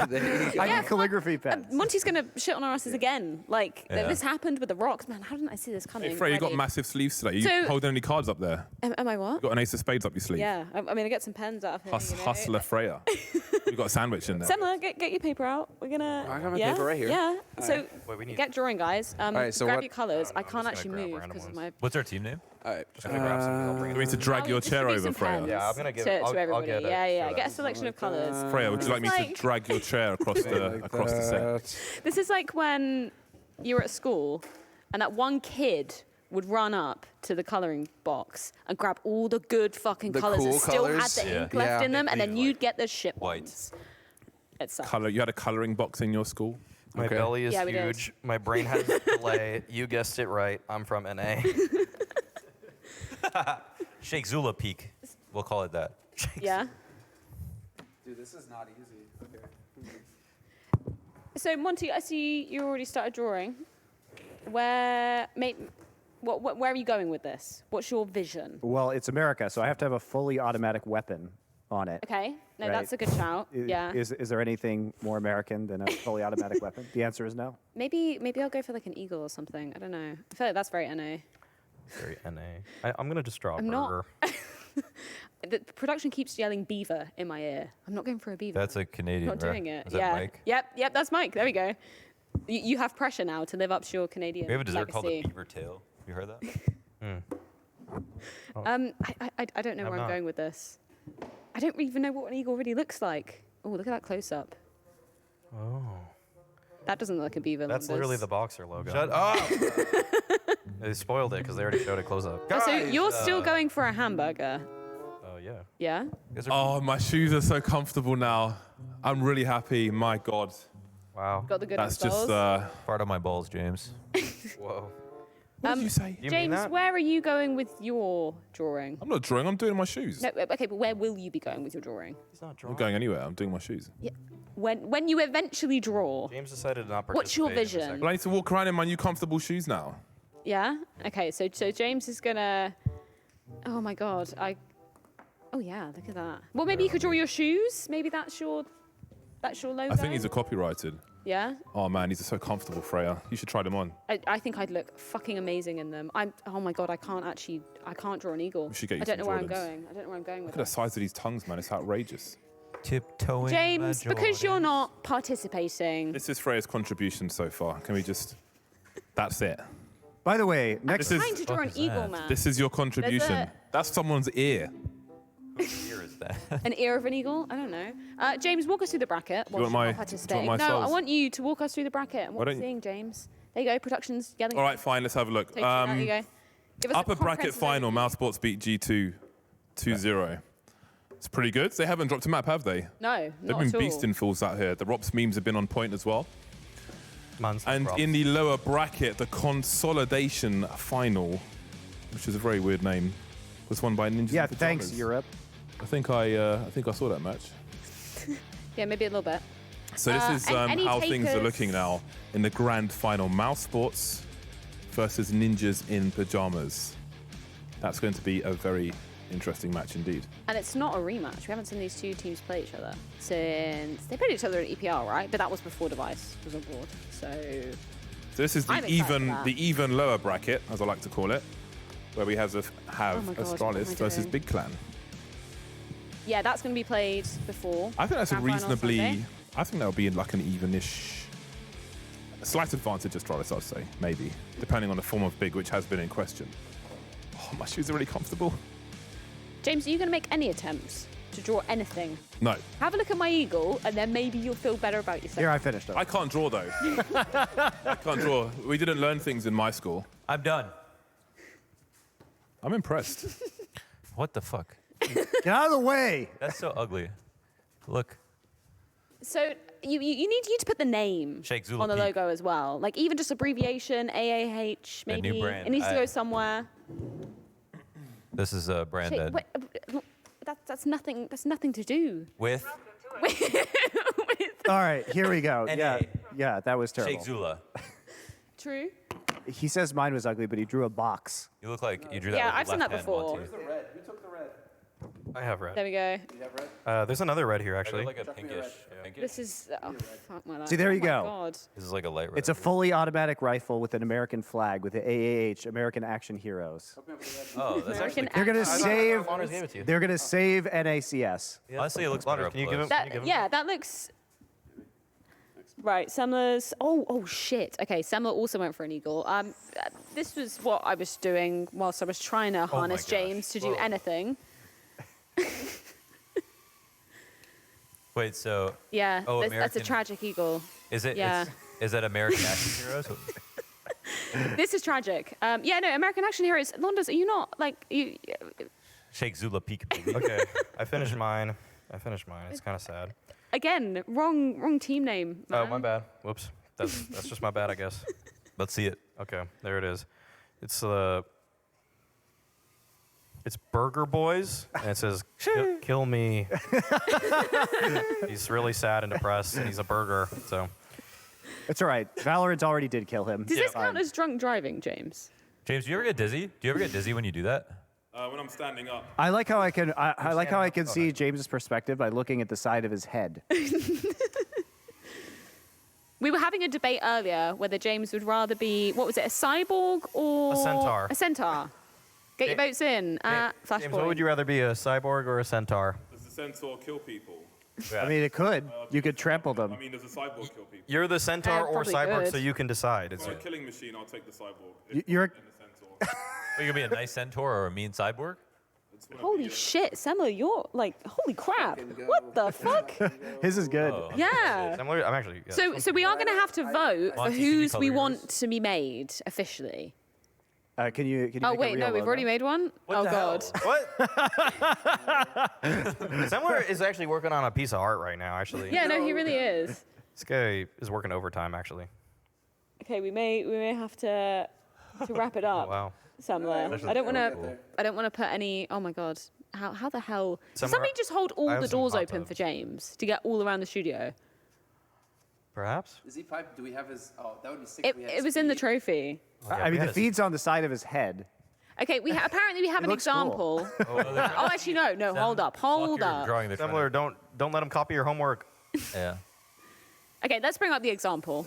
There you go. I Yeah, need calligraphy pens. Monty's gonna shit on our asses again. Like Yeah. this happened with the rocks, man. How didn't I see this coming? Hey, Freya, you got already? massive sleeves today. You So- holding any cards up there? Am I what? You got an ace of spades up your sleeve? Yeah, I mean, I get some pens out of here. you know. Hustler Freya. You got a sandwich in there. Semler, get your paper out. We're gonna. I got my yeah? paper right here. Yeah. So Wait, we need- get drawing, guys. right, so grab what- your colors. I I'm can't just actually gonna grab move random because of ones. my. What's our team name? All right. Just gonna grab some. I'll bring Do it. we need to drag your chair distribute over, some Freya? pens Yeah, I'm gonna to, get- I'll- to I'll everybody. get it yeah, yeah. for Get a that. selection of colors. Freya, would you like me to like- drag your chair across the set? This is like when you were at school, and that one kid would run up to the coloring box and grab all the good fucking The colors that cool still had colours? the Yeah. ink left Yeah. in them, and then These, you'd like, get the shit white. ones. It sucked. Color. You had a coloring box in your school? My Okay. belly is Yeah, we did. huge. My brain has a delay. You guessed it right. I'm from NA. Sheikh Zula Peak. We'll call it that. Yeah. Dude, this is not easy. Okay. So Monty, I see you already started drawing. Where are you going with this? What's your vision? Well, it's America, so I have to have a fully automatic weapon on it. Okay, no, Right. that's a good shout. Yeah. Is there anything more American than a fully automatic weapon? The answer is no. Maybe I'll go for like an eagle or something. I don't know. I feel like that's very NA. Very NA. I'm gonna just draw a I'm not- burger. The production keeps yelling beaver in my ear. I'm not going for a beaver. That's a Canadian. I'm not right? doing it. Is that yeah. Mike? Yep, that's Mike. There we go. You have pressure now to live up to your Canadian We have a dessert called the legacy. Beaver Tail. You heard that? I don't know where I'm not. going with this. I don't even know what an eagle really looks like. Oh, look at that close up. Oh. That doesn't look like a beaver. That's London. literally the boxer logo. Shut up! They spoiled it because they already showed it close up. Oh, so Guys, you're still going for a hamburger? Oh yeah. Yeah. Oh, my shoes are so comfortable now. I'm really happy. My God. Wow. Got the good That's installs. just. Part of my balls, James. Whoa. What did you say? You mean James, that? where are you going with your drawing? I'm not drawing. I'm doing my shoes. No, okay, but where will you be going with your drawing? He's not I'm drawing. not going anywhere. I'm doing my shoes. When you eventually draw. James decided to not participate. What's your in the vision? second- Well, I need to walk around in my new comfortable shoes now. Yeah. Okay. So James is gonna. Oh my God. Oh yeah, look at that. Well, maybe you could draw your shoes. Maybe that's your logo. I think these are copyrighted. Yeah. Oh man, these are so comfortable, Freya. You should try them on. I think I'd look fucking amazing in them. Oh my god, I can't draw an eagle. We should get you I don't some know where I'm Jordans. going. I don't know where I'm going with Look at the size of these tongues, man. It's outrageous. Tiptoeing. James, because you're not participating. This is Freya's contribution so far. Can we just... That's it. By the way, I'm next trying to draw an is eagle, that? man. This is your contribution. That's someone's ear. Here is that. An ear of an eagle? I don't know. James, walk us through the bracket. want my- do you participating. want my No, I souls? want you to walk us through the bracket and Why what we're don't you- seeing, James. There you go. Production's yelling. All right, fine. Let's have a look. Take it out, there you go. Give us a Upper bracket comprehensive final. overview. Mouse Sports beat G2 2-0. It's pretty good. They haven't dropped a map, have they? No, They've not been at all. beasting fools out here. The Rops memes have been on point as well. Man's And in the lower bracket, the consolidation final, which is a very weird name, was won by Ninjas. Yeah, in thanks, Pajamas. Europe. I think I saw that match. Yeah, maybe a little bit. So this is any how things are takers? looking now in the grand final. Mouse Sports versus Ninjas in Pajamas. That's going to be a very interesting match indeed. And it's not a rematch. We haven't seen these two teams play each other since they played each other at EPL, right? But that was before Device was on board. So So this is the I'm excited for that. even lower bracket, as I like to call it, where we have Oh my God, what am Astralis I versus doing? Big Clan. yeah, that's going to be played before. I think that's a Grand final on reasonably. Sunday. I think that'll be in like an evenish, a slight advantage Astralis, I'd say, maybe, depending on the form of Big, which has been in question. Oh, my shoes are really comfortable. James, are you going to make any attempts to draw anything? No, Have a look at my eagle, and then maybe you'll feel better about yourself. Here, I finished up. I can't draw though. I can't draw. We didn't learn things in my school. I'm done. I'm impressed. What the fuck? Get out of the way. That's so ugly. Look. So you need you to put the name Sheikh Zula on the Peak. logo as well, like even just abbreviation, AAH, A new maybe. brand. It needs to go I- somewhere. This is a brand Sheikh, that that's nothing. That's nothing to do. with All right, here we go. NA. Yeah, that was Sheikh terrible. Zula. True. He says mine was ugly, but he drew a box. You look like you drew that Yeah, with I've seen that left hand before. once. I have red. There we go. There's another red here I actually. look like a pinkish. This is fuck my life. See, there you Oh my go. God. This is like a light red. It's a fully automatic rifle with an American flag with the AAH, American Action Heroes. Oh, that's actually. American They're gonna accent. save. Honors gave it to you. They're gonna save NACS. Honestly, it looks better Lauders, up can you give close. him- That, yeah, that looks. Right, Semler's. Oh shit. Okay, Semler also went for an eagle. This was what I was doing whilst I was trying to harness gosh. James to do Whoa. anything. Wait, so Yeah, Oh, that's a American- tragic eagle. is it? Yeah. Is that American Action Heroes? This is tragic. Yeah, no, American Action Heroes. Londas, are you not like you? Sheikh Zula Peak. Baby. Okay, I finished mine. It's kind of sad. Again, wrong team name. Oh, man. my bad. Whoops. That's just my bad, I guess. Let's see it. Okay, there it is. It's Burger Boys, and it says "Kill me." He's really sad and depressed, and he's a burger. So It's all right. Valorant already did kill him. Does this Fine. count as drunk driving, James? James, do you ever get dizzy? Do you ever get dizzy when you do that? When I'm standing up. I like how I can. I like how I can see James's perspective by looking at the side of his head. We were having a debate earlier whether James would rather be, what was it, a cyborg or A centaur. A centaur. Get your votes in at Flashpoint. James, what would you rather be, a cyborg or a centaur? Does the centaur kill people? I mean, it could. You could trample them. I mean, does the cyborg kill people? You're the centaur or probably cyborg, good. so you can decide. It's For a killing machine, I'll take the cyborg. You're. And the centaur. Are you gonna be a nice centaur or a mean cyborg? Holy shit, Samuel, you're like, holy crap. What the fuck? His is good. Oh. Yeah. I'm actually. Yeah, So we are going to have to vote for Monty, can you whose color we yours? want to be made officially. Can you? Oh, make a wait, real no, we've logo? already made one? Oh, the hell? God. What? Somewhere is actually working on a piece of art right now. Actually. Yeah, no, he really is. This guy is working overtime. Actually. Okay, we may have to wrap it up. Wow. Somewhere. I don't want to put any. Oh my God. How the hell? Does Somewhere- somebody just hold all I have the some doors hot open tubs. for James to get all around the studio? Perhaps. Is he pipe? Do we have his? Oh, that would be sick. It was in the trophy. I mean, the feed's on the side of his head. Okay, apparently we have an looks cool. example. Oh, actually, no, hold up. Drawing the Similar, don't let them copy your homework. Yeah. Okay, let's bring up the example.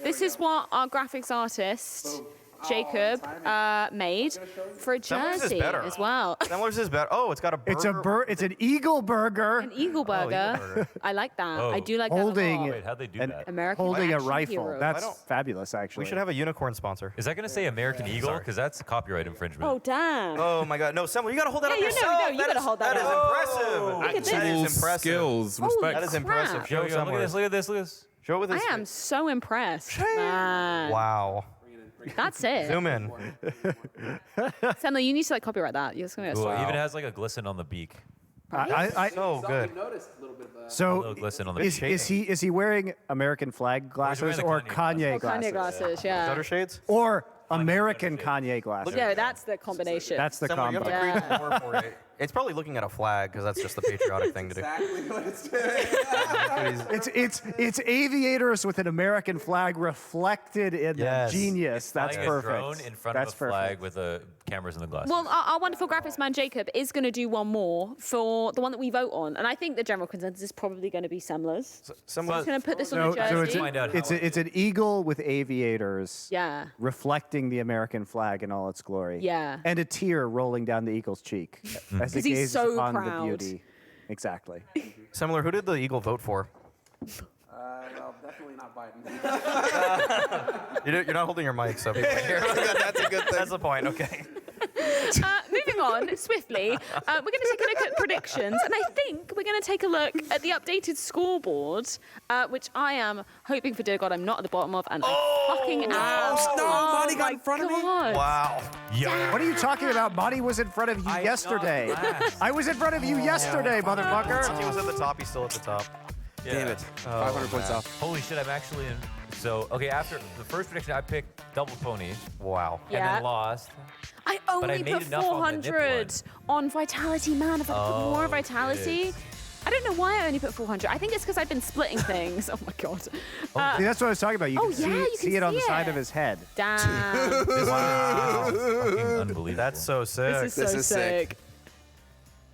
This is what our graphics artist, Jacob, made for a Semler's is jersey better. as well. Semler's is better. Oh, it's got a burger. It's an eagle burger. An eagle burger. burger. I like that. Oh. I do like that a Holding lot. Wait, how'd they do and that? American holding a action rifle. hero. That's don't- fabulous, actually. We should have a unicorn sponsor. Is that going to say American Eagle? Because that's a copyright infringement. Oh, damn. Oh my God! No, Semler, you gotta hold that Yeah, up you yourself. know, you gotta hold that That is up. impressive. Look at That this. is impressive. Skills, Holy respect. That is impressive. crap. Show Yo, look at this, look at this, look at this. Show it with his. I am so impressed, man. Wow. That's it. Zoom in. Semler, you need to like copyright that. You're just gonna get Cool. It sued. even has like a glisten on the beak. So good. Noticed a little bit of that. A So little glisten on the is beak. he wearing American flag glasses the or Kanye Kanye Kanye glasses? glasses, yeah. Stutter shades. Or American Kanye glasses? Yeah, that's the combination. That's the Semler, you combo. have to create more for it. It's probably looking at a flag because that's just the patriotic thing to do. Exactly what it's doing. It's aviators with an American flag reflected in Yes. them. Genius. That's Flying a perfect. drone in front That's of a flag perfect. with the cameras in the glasses. Well, our wonderful graphics man Jacob is going to do one more for the one that we vote on, and I think the general consensus is probably going to be Semler's. Semler. He's going to put this on So, the jersey. it's, Find out how it's an eagle with aviators Yeah. reflecting the American flag in all its glory. Yeah. And a tear rolling down the eagle's cheek as it 'Cause he's gazes so upon proud. the beauty. Exactly. Semler, who did the eagle vote for? Well, definitely not Biden. You're not holding your mic, so people can hear. That's a good thing. That's the point. Okay. Moving on swiftly, we're going to take a look at predictions, and I think we're going to take a look at the updated scoreboard, which I am hoping for dear God I'm not at the bottom of, and I fucking am. no, Monty got in front of me. God. Wow. yeah. What are you talking about? Monty was in front of you yesterday. I was in front of you yesterday, motherfucker. He was at the top. He's still at the top. Damn it. 500 points off. Holy shit, I'm actually in. So, okay, after the first prediction, I picked double pony Wow. and Yeah. then lost. I I only made put enough on the nip 400 on Vitality, man. If I put more Oh, Vitality. it is. I don't know why I only put 400. I think it's because I've been splitting things. Oh my God. See, that's what I was talking about. You can yeah, you can see it on the see side it. of his head. Damn. Wow. Fucking unbelievable. That's so sick. This is so is sick.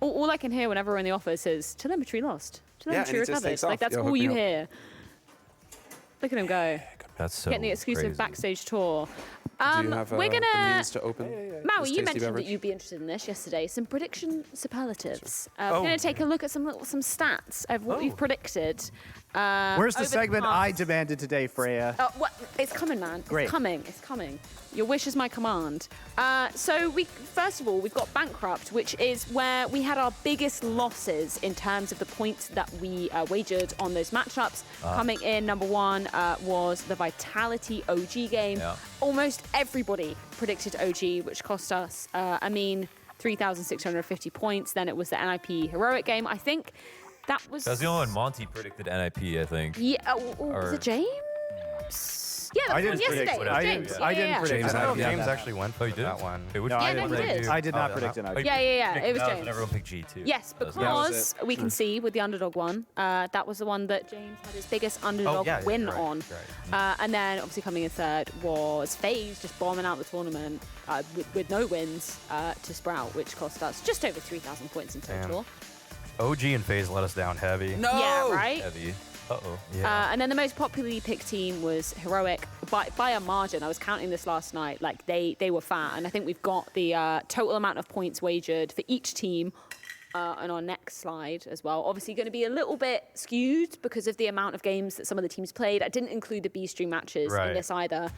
All I can hear whenever we're in the office is telemetry lost. Telemetry and he just recovered. takes Like off. that's Yo, all hook me you up. hear. Look at him go. That's so Getting the exclusive crazy. backstage tour. Do you have we're the gonna. means to open Maui, this you tasty mentioned beverage? that you'd be interested in this yesterday. Some prediction superlatives. We're Oh. going to take a look at some stats of what we've predicted. Where's the over segment I past- demanded today, Freya? What? It's coming, man. Great. It's coming. It's coming. Your wish is my command. So first of all, we've got Bankrupt, which is where we had our biggest losses in terms of the points that we wagered on those matchups. Coming in, number one was the Vitality OG game. Yeah. Almost everybody predicted OG, which cost us, 3,650 points. Then it was the NIP Heroic game. I think that was... That was the only one Monty predicted NIP, I think. Yeah, was Or- it James? Yeah, that I was didn't yesterday. predict. It was I James. didn't. I didn't Yeah. predict. James I don't know if Yeah. James actually went Oh, for you did? that one. Wait, which No, one I Yeah, didn't no, he predict. did. I did not Oh, predict yeah. an Oh, IG. Yeah, it was That James. when everyone picked G2. Yes, That was because it. we can see with the underdog one, that was the one that James had his biggest underdog yeah, win right, on. And then obviously coming in third was FaZe just bombing out the tournament with no wins to Sprout, which cost us just over 3,000 points in total. OG and FaZe let us down heavy. No! Yeah, right? heavy. Uh-oh. Yeah. And then the most popularly picked team was Heroic by a margin. I was counting this last night. Like they were fat, and I think we've got the total amount of points wagered for each team on our next slide as well. Obviously, going to be a little bit skewed because of the amount of games that some of the teams played. I didn't include the B stream matches Right. in this either.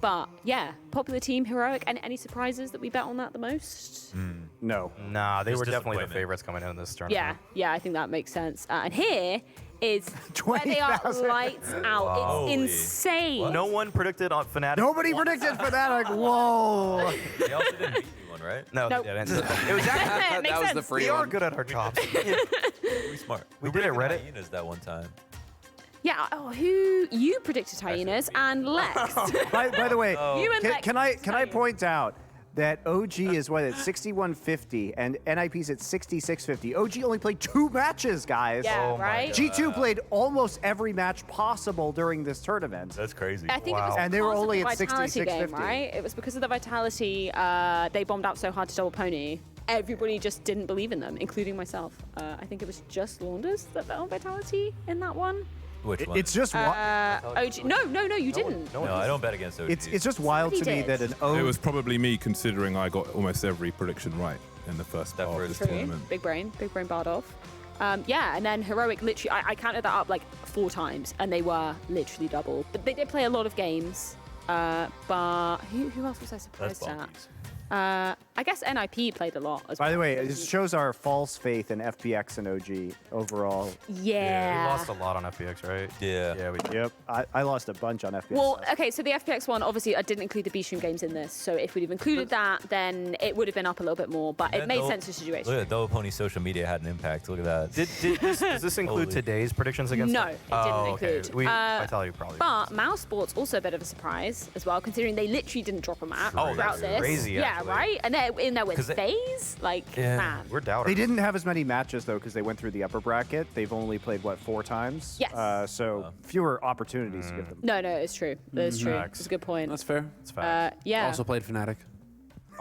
But yeah, popular team Heroic. And any surprises that we bet on that the most? No. Nah, they Just were definitely the disappointment. favorites coming in this Yeah, tournament. yeah, I think that makes sense. And here is where they are 20,000. lights out. Holy. It's insane. No one predicted on Fnatic. Nobody predicted for that. Like, whoa. They also didn't beat you one, right? No, Nope. they didn't. It was actually, Makes that was the sense. free we are one. good at our jobs. Pretty smart. We did it, Reddit. Hyenas that one time. Yeah, who you predicted hyenas and Lex. By the way, You and Lex can I point out that OG is what, at 6150 and NIP's at 6650. OG only played 2 matches, guys. Yeah, Oh my right? God. G2 played almost every match possible during this tournament. That's crazy. I think it was And they were because of only the at Vitality 66.50. game, right? It was because of the Vitality. They bombed out so hard to double pony. Everybody just didn't believe in them, including myself. I think it was just Launders that bet on Vitality in that one. Which one? It's just OG. No, you didn't. no, I don't bet against OG. it's just wild to Somebody me did. that an OG It was probably me, considering I got almost every prediction right in the first That part of first this True. tournament. Big brain barred off. Yeah, and then Heroic literally, I counted that up like 4 times, and they were literally double. But they did play a lot of games. But who else was I That's surprised at? bonkies. I guess NIP played a lot as well. By the way, it shows our false faith in FPX and OG overall. Yeah. We lost a lot on FPX, right? Yeah. Yeah, we did. Yep, I lost a bunch on FPX. Well, okay, so the FPX one, obviously, I didn't include the B-Stream games in this. So if we'd have included that, then it would have been up a little bit more. But it made sense to the situation. Look at Double Pony social media had an impact. Look at that. Does this include Holy. today's predictions against No, them? it didn't okay. include. Vitality probably. But Mouse Sports also a bit of a surprise as well, considering they literally didn't drop a map Oh, throughout that's this. crazy, Yeah, actually. right? And they're in there with 'Cause FaZe? Like, man. We're doubters. They didn't have as many matches, though, because they went through the upper bracket. They've only played, what, 4 times? Yes. So fewer opportunities to give them. No, it's true. It's true. Facts. It's a good point. That's fair. It's fine. Yeah, Also played Fnatic.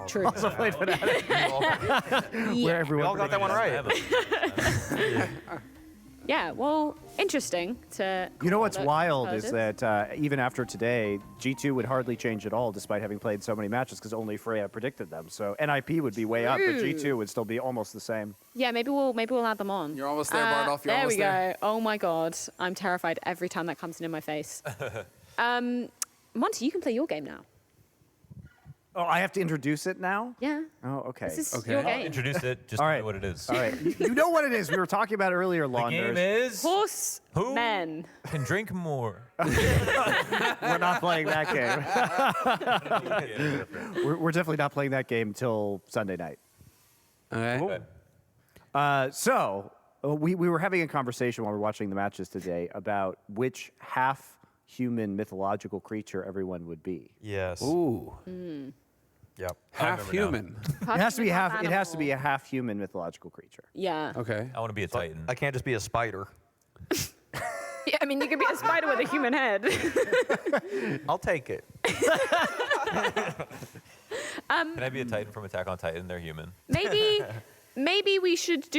true. Where everyone we all got that one right. Yeah, well, interesting to. You know what's look wild how is it is. that even after today, G2 would hardly change at all, despite having played so many matches, because only Freya predicted them. So NIP would be way up, but True. G2 would still be almost the same. Yeah, maybe we'll add them on. You're almost there, Bardolph. You're there almost we there. go. Oh my god, I'm terrified every time that comes in my face. Monty, you can play your game now. Oh, I have to introduce it now? Yeah. Oh, okay. This is Okay. your I'll game. Introduce it. Just All tell right. me what it is. All right. You know what it is. We were talking about it earlier, The Launders. game is Horse Who? men. can drink more. We're not playing that game. We're definitely not playing that game till Sunday night. Okay. We were having a conversation while we were watching the matches today about which half-human mythological creature everyone would be. Yes. Ooh. Yep. Half human. It has to be It has to be a half-human mythological creature. Yeah. Okay. I want to be a Titan. I can't just be a spider. Yeah. I mean, you could be a spider with a human head. I'll take it. Can I be a Titan from Attack on Titan? They're human. Maybe we should should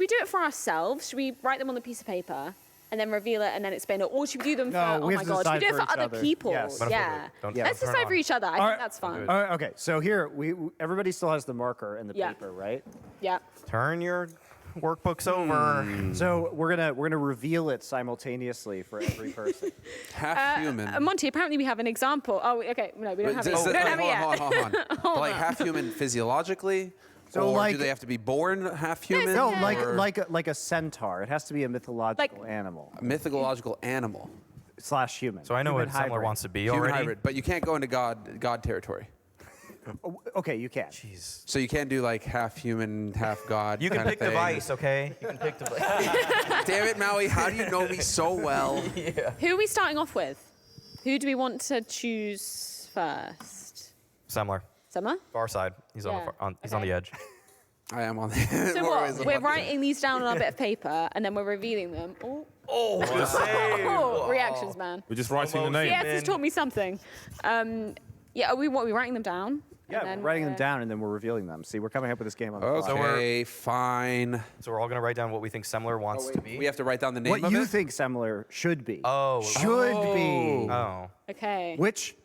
we do it for ourselves? Should we write them on a piece of paper and then reveal it and then explain it? Or should we do them No, for, oh we my have to god, should we decide do it for for each other other. people? Yes. Yeah. Don't Let's turn decide on. for each other. I All think right. that's fun. All right, okay, so here, everybody still has the marker and the Yeah. paper, right? Yeah. Turn your workbooks over. So we're gonna reveal it simultaneously for every person. Half human. Monty, apparently we have an example. Oh, okay. No, we don't have it. Is We it- don't have it yet. hold on. But like half human physiologically? So, or like- do they have to be born half human? No, Yeah. like a centaur. It has to be a mythological animal A mythological animal. / human. So I know Human what Semler hybrid. wants to be Human already. hybrid. But you can't go into God territory. Okay, you can. Jeez. So you can't do like half human, half God. You can kinda pick thing. device, okay? You can pick device. Damn it, Maui, how do you know me so well? Who are we starting off with? Who do we want to choose first? Semler. Summer? Far side. He's on Yeah. the he's on Okay. the edge. I am on the So more ways what? than We're one. writing these down on a bit of paper and then we're revealing them. Oh, reactions, man. We're just writing the name. CS has taught me something. Yeah, are we writing them down? Yeah, And then we're writing them we're- down and then we're revealing them. See, we're coming up with this game on the fly. Okay, fine. So we're all gonna write down what we think Semler wants to be. We have to write down the name What of you it? think Semler should be? Oh. Should be. Oh. Okay. Which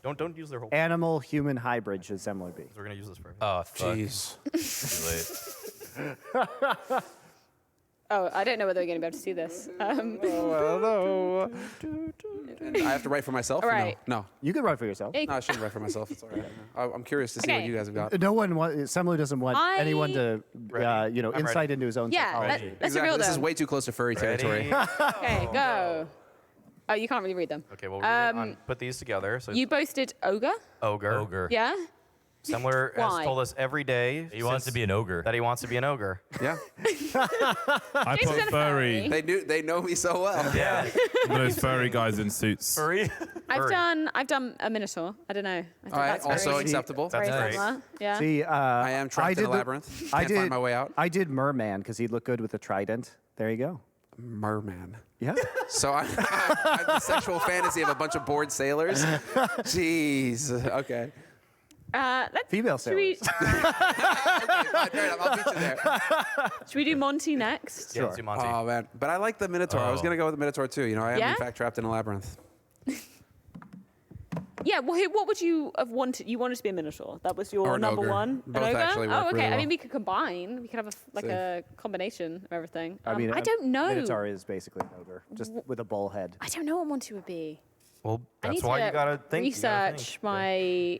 Don't use their whole. animal human hybrid should Semler be? We're gonna use this for. Oh, fuck. Jeez. Too late. Oh, I don't know whether we're going to be able to see this. And I have to write for myself? All or right. No. You can write for yourself. Hey, No, I shouldn't write for myself. It's all right. I'm curious to see what Okay. you guys have got. No one Semler doesn't want anyone to, Ready? I'm insight ready. into his own yeah, psychology. let's reveal This is them. way too close to furry territory. Okay, go. Oh, you can't really read them. Okay, well, we're gonna put these together. So You boasted ogre? ogre. Ogre. Yeah? Semler has Why? told us every day He wants to be an ogre. that he wants to be an ogre. Yeah. I Jason's put in a furry. They know me so well. Yeah. Those furry guys in suits. Furry? I've done a Minotaur. I don't know. I think All right, that's also very, acceptable. very That's great. similar. Yeah. See, I am trapped in did a labyrinth. I Can't did find my way out. I did Merman because he'd look good with a trident. There you go. Merman. Yeah. So I have the sexual fantasy of a bunch of bored sailors. Jeez. Okay. Let's, Female should we, sailors. Fair enough. I'll meet you there. should we do Monty next? Yeah, let's do Monty. Oh man, but I like the Minotaur. I was Oh. gonna go with the Minotaur too. You know, I am Yeah? in fact trapped in a labyrinth. Yeah. Well, what would you have wanted? You wanted to be a Minotaur. That was your Or an number ogre. one. Both an ogre? actually work Oh, okay. really I well. mean, we could combine. We could have See. a combination of everything. I mean, I don't know. Minotaur is basically an ogre, just with a bull head. I don't know what Monty would be. Well, I need that's why to you gotta think. you gotta research think. my.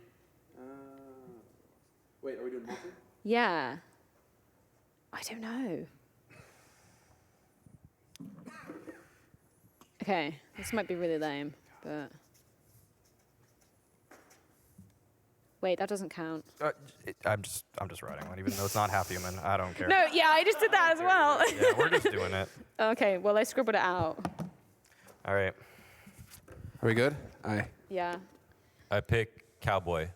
Wait, are we doing multi? Yeah. I don't know. Okay, this might be really lame, but. Wait, that doesn't count. I'm just writing one, even though it's not half human. I don't care. No, yeah, I just did that as well. Yeah, we're just doing it. Okay, well, I scribbled it out. All right. Are we good? Aye. Yeah. I pick cowboy.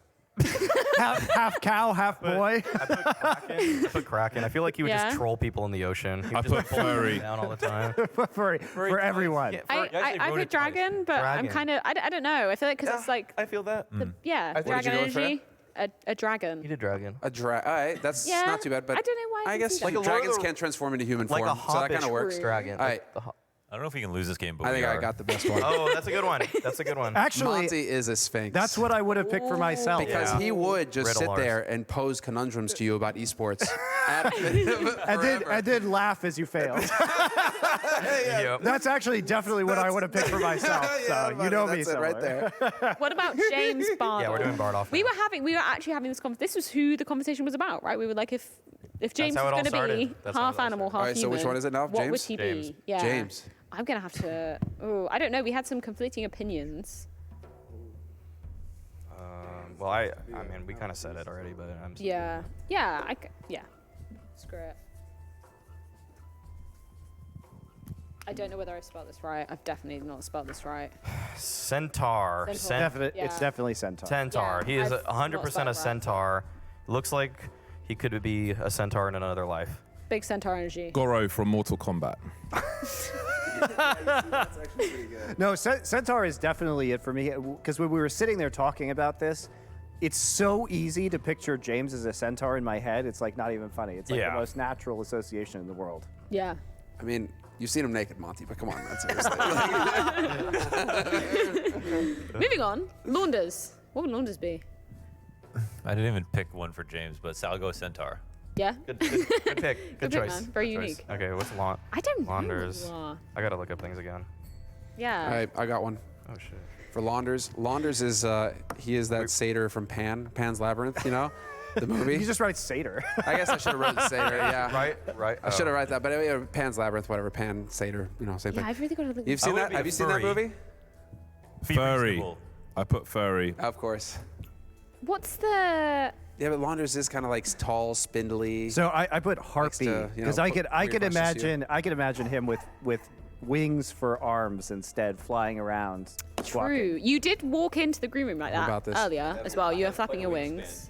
half cow, half boy. I put Kraken. I feel like he would Yeah? just troll people in the ocean. He would I just put pull them furry. down all the time. for everyone. Yeah, I actually put wrote it twice. dragon, but I'm Dragon. kind of, I don't know. I feel like because it's like, I feel that. yeah, What did you dragon go with, Freya? energy, a dragon. You did dragon. All right, that's Yeah, not too bad. But I don't know why I I can guess see that. Like a Lord of dragons the- can transform into human Like form, a so that hobbit kind of works. dragon. All right, I don't know if we can lose this game, but I we think are. I got the best one. Oh, that's a good one. That's a good one. Actually, Monty is a sphinx. that's what I would have picked for myself. Because Yeah. he would just Riddle sit ours. there and pose conundrums to you about esports. and then laugh as you failed. Yep. That's actually definitely what I would have picked for myself. So you know me, that's it right Semler. there. What about James Bard? Yeah, we're doing Bardoff We now. were actually having this conversation. This was who the conversation was about, right? We were like, if James how was it all going to be started. That's how it half all animal, half All right, so human, which one is it now? What would James? he James. be? Yeah. James. I'm gonna have to. Oh, I don't know. We had some conflicting opinions. Well, I mean, we kind of said it already, but I'm. Yeah. Yeah. Yeah. Screw it. I don't know whether I spelled this right. I've definitely not spelled this right. Centaur. Centaur. It's Yeah. definitely Centaur. Centaur. Yeah, He is I've not 100% spelled a it right. centaur. Looks like he could be a centaur in another life. Big centaur energy. Goro from Mortal Kombat. No, Centaur is definitely it for me. Because when we were sitting there talking about this, it's so easy to picture James as a centaur in my head. It's like not even funny. It's like Yeah. the most natural association in the world. Yeah. I mean, you've seen him naked, Monty, but come on, man, seriously. Moving on. Launders. What would Launders be? I didn't even pick one for James, but I'll go centaur. Yeah. Good pick. Good pick, choice. man. Very Good choice. unique. Okay, what's Lawn? I don't know. what Launders. you are. I gotta look up things again. Yeah. All right, I got one. Oh shit. For Launders. Launders is, he is that satyr from Pan's Labyrinth, you know? The movie. You just write satyr. I guess I should have wrote satyr, yeah. Right. I should have write that, but anyway, Pan's Labyrinth, whatever, Pan, satyr, you know, same Yeah, thing. I've really got to look. You've seen would that? be Have a you seen that furry. movie? Be Furry. reasonable. I put furry. Of course. What's the? Yeah, but Launders is kind of like tall, spindly. So I put harpy to, you know, because put weird I could questions to you. imagine him with wings for arms instead, flying around. squawking. True. You did walk into the green room like that about this? earlier as well. You were flapping your wings.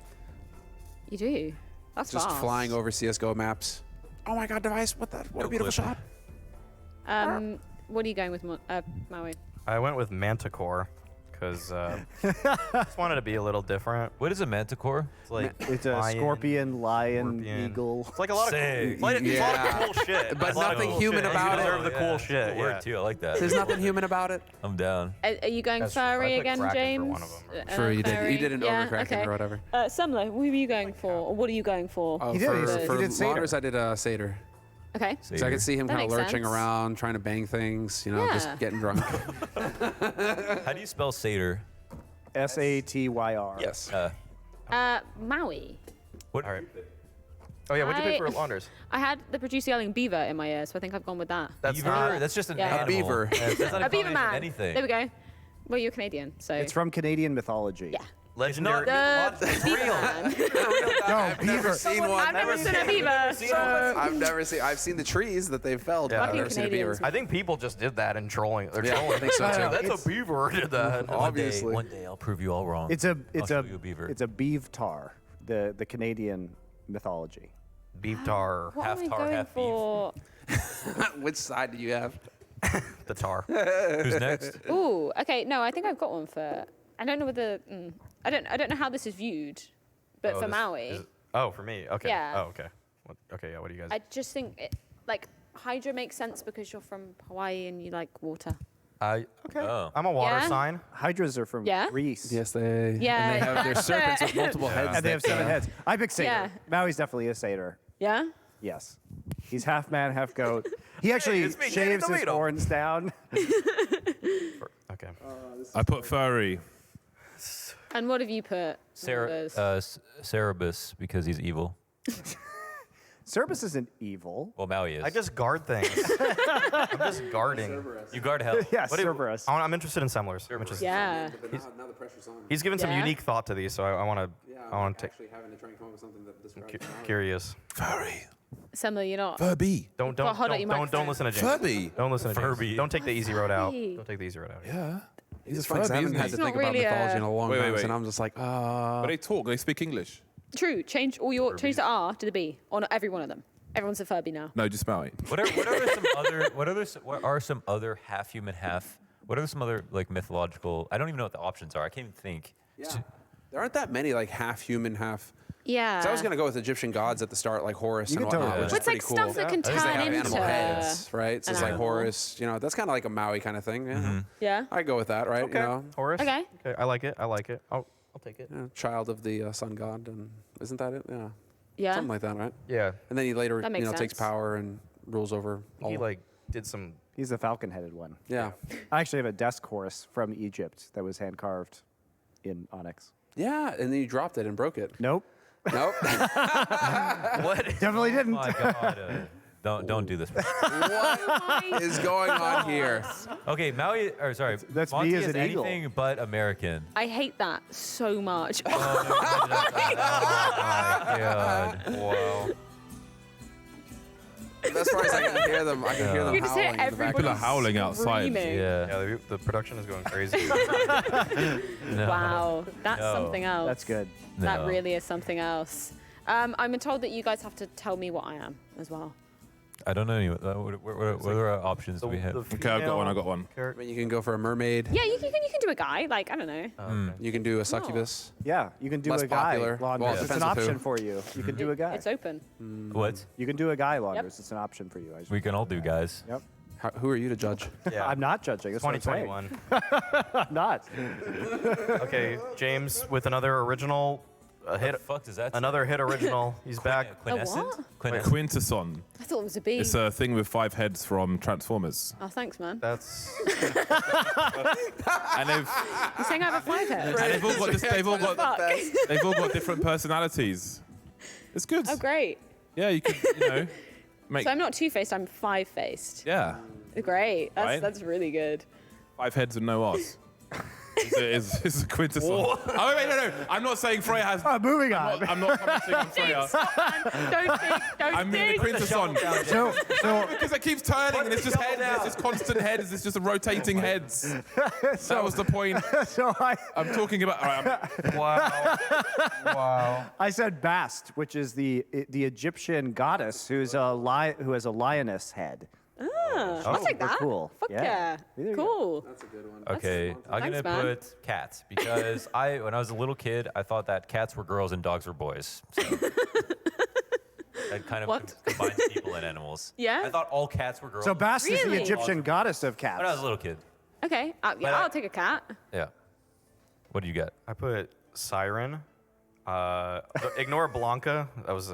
You do. That's Just fast. flying over CSGO maps. Oh my God, Device, what a beautiful shot. What are you going with, Maui? I went with Manticore because just wanted to be a little different. What is a manticore? It's like It's a scorpion, lion, scorpion. eagle. It's like a lot of Sick. cool, it's a lot Yeah. of cool shit. But It's a lot of nothing cool human shit. about You it. deserve the cool It's a shit. cool word Yeah. too. I like that. There's nothing human about it. I'm down. Are you going That's true. I furry put again, Kraken for James? one of them. Sure, you did. Furry. You did an Yeah, ogre Kraken okay. or whatever. Similar. Who are you going for? Or what are you going for? Oh, He did, he for did satyr. Launders, I did a satyr. Okay. So I could see him That kind of makes lurching sense. around, trying to bang things, you know, Yeah. just getting drunk. How do you spell satyr? Satyr. Yes. Maui. What? All right. Oh yeah, what'd you pick I- for Launders? I had the producer yelling beaver in my ear, so I think I've gone with that. That's Beaver? not. That's just an Yeah. A animal. beaver. That's not A beaver combination of man. Anything. There we go. Well, you're Canadian, so. It's from Canadian mythology. Yeah. Legendary. The beaver man. No, beaver. I've never seen a beaver. I've seen the trees that they've felled. Yeah. But I've never seen a beaver. Canadians. I think people just did that and trolling. They're Yeah, trolling. I think so, too. That's a beaver did that. Obviously. One day I'll prove you all wrong. It's a beaver. beavtar, the Canadian mythology. Beef tar. What Half am I tar, going half beef. for? Which side do you have? The tar. Who's next? Ooh, okay. No, I think I've got one for. I don't know whether. I don't know how this is viewed, but Oh, for this Maui, is- Oh, for me. Okay. Yeah. Oh, okay. Okay. Yeah. What do you guys? I just think like Hydra makes sense because you're from Hawaii and you like water. Okay. Oh. I'm a water Yeah? sign. Hydras are from Yeah? Greece. Yes, they. Yeah, And they have their that's serpents it. with multiple heads. And they have 7 heads. I pick satyr. Yeah. Maui's definitely a satyr. Yeah. Yes. He's half man, half goat. He actually it's me, shaves Danny his DeVito. horns down. Okay. I put furry. And what have you put? Cerebus, because he's evil. Cerberus isn't evil. Well, Maui is. I just guard things. I'm just guarding. You guard hell. Yes, What do you- Cerberus. I'm interested in semblers. I'm interested. Yeah. Now the pressure's on. He's given some Yeah? unique thought to these, so I want to. I want to take. actually having to try and come up with something that describes Curious. Furry. Semler, you're not. Furby. Don't Well, hold on, you might don't say- listen to James. Furby. Don't listen to James. Furby. Don't take the easy road out. Furby. Don't take the easy road out. Yeah. He's a It's funny 'cause I Furby, haven't isn't had he? to think not about really mythology a- in a long Wait, time, wait, and wait. I'm just like, But they talk. They speak English. True. Change all your change the R to the B on every one of them. Everyone's a Furby now. No, just Maui. What are some other half human, half? What are some other like mythological? I don't even know what the options are. I can't even think. yeah. There aren't that many like half human, half. Yeah. So I was gonna go with Egyptian gods at the start, like Horus You and can totally whatnot, do which that. is It's pretty like cool. stuff that can Because they turn have into animal heads, right? So an it's like animal. Horus, that's kind of like a Maui kind of thing. Yeah. Yeah. I go with that, right? Okay. You know, Horus. Okay. Okay. I like it. I like it. I'll take it. child of the sun god, and isn't that it? Yeah. Yeah. Something like that, right? Yeah. And then he later, That makes takes sense. power and rules over all. He like did some. He's the falcon-headed one. yeah. I actually have a desk horse from Egypt that was hand-carved in onyx. Yeah, and then you dropped it and broke it. Nope. Nope. What? Definitely Oh didn't. my God. Don't do this. What is going on here? Okay, Maui. Or sorry, That's me Monty as is an eagle. anything but American. I hate that so much. Oh my God. Wow. The best part is I can hear them. I can hear them You just hear howling in the everybody People are background. howling outside. screaming. Yeah. Yeah. The production is going crazy. No. Wow, that's No. something else. That's good. That No. really is something else. I'm told that you guys have to tell me what I am as well. I don't know. What are our options do we have? Okay, I got one. I got one. I mean, you can go for a mermaid. Yeah, you can do a guy. Like, I don't know. You can do a succubus. Yeah, you can do Less a guy popular. launders. Well, it It's an depends with option who. for you. You can do a guy. It's open. What? You can do a guy launders. It's an option for you. I just, We can all do, guys. Yep. Who are you to judge? Yeah. I'm not judging. That's what I'm saying. 2021. I'm not. Okay, James with another original hit. The fuck does that? Another hit original. He's back. Quintessent. what? Quintessent. Quintesson. I thought it was a bee. It's a thing with 5 heads from Transformers. Oh, thanks, man. That's. And they've You're saying I have a 5 head? and they've all got Fuck. they've all got different personalities. It's good. Oh, great. Yeah, you could make So I'm not 2-faced, I'm 5-faced. yeah. Great. Right? That's really good. 5 heads and no arse. It's a Quintesson. Oh wait, no. I'm not saying Freya has. Moving on. I'm not commenting on Freya. Don't I'm moving the Quintesson. So Because it keeps turning and it's just heads. It's just constant heads. It's just rotating heads. That was the point. I'm talking about. All right, Wow. I said Bast, which is the Egyptian goddess who has a lioness head. I'll take they're that. cool. Fuck Yeah. yeah. There you go. Cool. That's a good one. Okay, I'm Thanks, gonna man. put cats because when I was a little kid, I thought that cats were girls and dogs were boys. So that kind of What? combines people and animals. Yeah? I thought all cats were girls. So Bast is the Really? Egyptian goddess of cats. when I was a little kid. Okay. But I'll take a cat. Yeah. What do you got? I put Siren. Ignore Blanca. That was.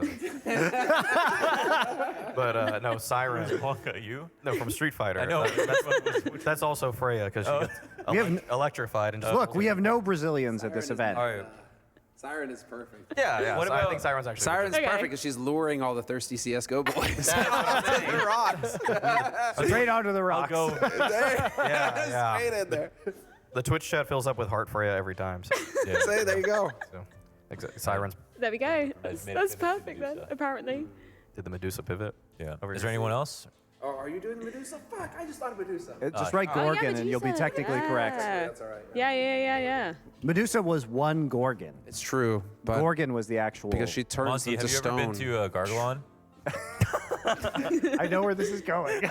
But no, Siren. Blanca, you? No, from Street Fighter. I know. That's also Freya because she gets We have electrified and just. Look, we have no Brazilians at this event. All right. Siren is perfect. Yeah. What I about- think Siren's actually. Siren's Okay. perfect because she's luring all the thirsty CS:GO boys. Straight onto the I'll rocks. go. Yeah. Straight in there. The Twitch chat fills up with heart Freya every time. So. Yeah. Say, there you go. So, Sirens There we go. That's made it perfect then, Medusa. apparently. did the Medusa pivot. Yeah. Over Is here. there anyone else? Oh, are you doing Medusa? Fuck, I just thought of Medusa. Just write Oh, yeah, Gorgon and you'll be Medusa. technically correct. Yeah. That's all right. Yeah. Medusa was one Gorgon. It's true, but Gorgon was the actual. because she turns Monty, into have you stone. ever been to Gargalon? I know where this is going.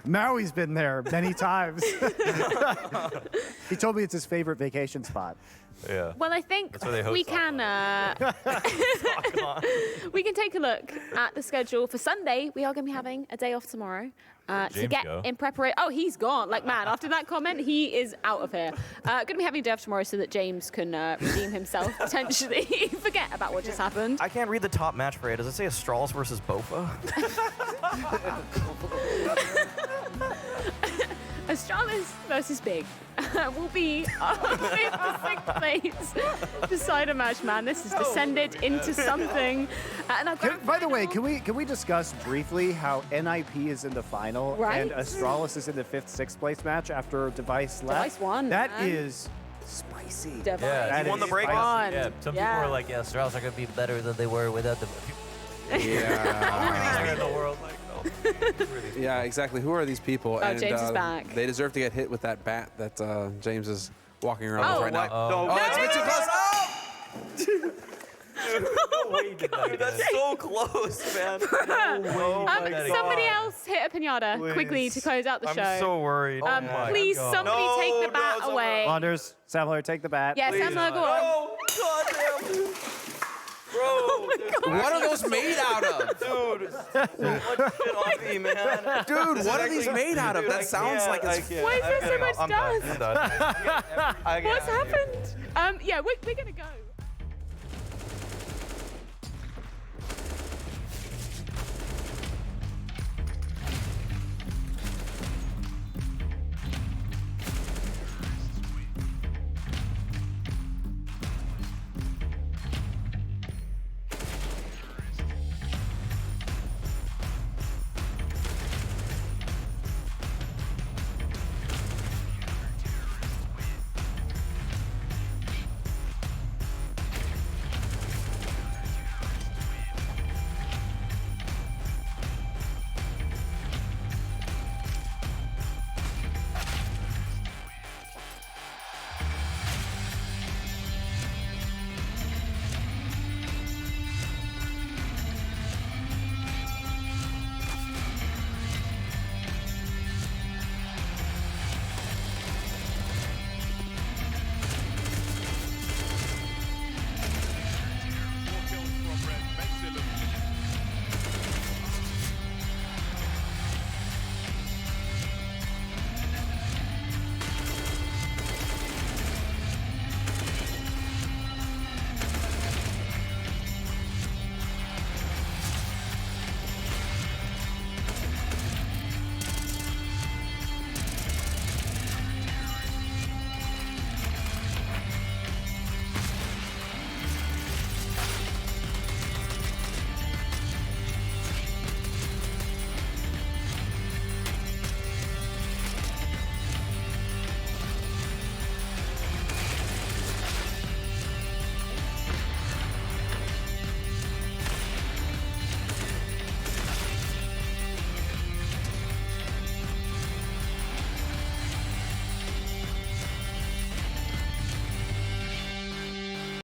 Maui's been there many times. He told me it's his favorite vacation spot. Yeah. Well, I think That's where they host we can we can take a look at the schedule for Sunday. We are going to be having a day off tomorrow to James get go? in preparation. Oh, he's gone. Like, man, after that comment, he is out of here. Going to be having a day off tomorrow so that James can redeem himself, potentially. Forget about what just happened. I can't read the top match for it. Does it say Astralis versus Bofa? Astralis versus Big will be with the sixth place decider match, man. This has descended into something. And I've got By the way, can we discuss briefly how NIP is in the final Right. and Astralis is in the 5th, 6th place match after Device left? Device won, That man. is spicy. Device. Yeah. That He won is the breakup. spicy. Yeah. Some people are like, yeah, Strauss are gonna be better than they were without the. Yeah. in the world, like, Yeah, exactly. Who are these people? Oh, James is back. They deserve to get hit with that bat that James is walking around Oh. with right now. No, It's a bit too close. Dude, that's so close, man. Somebody else hit a pinata quickly to close out the show. I'm so worried. Please, somebody No, take the bat no, away. Anders, Samler, take the bat. Yeah, Sam, go on. Oh, goddamn. Bro, What are those made out of? dude, so much shit on me, man. Dude, what are these actually- made out of? Dude, That I sounds can't, like it's. I can't. Why is I'm there so getting much off. I'm done. dust? I'm done. What's happened? Yeah, we're gonna go.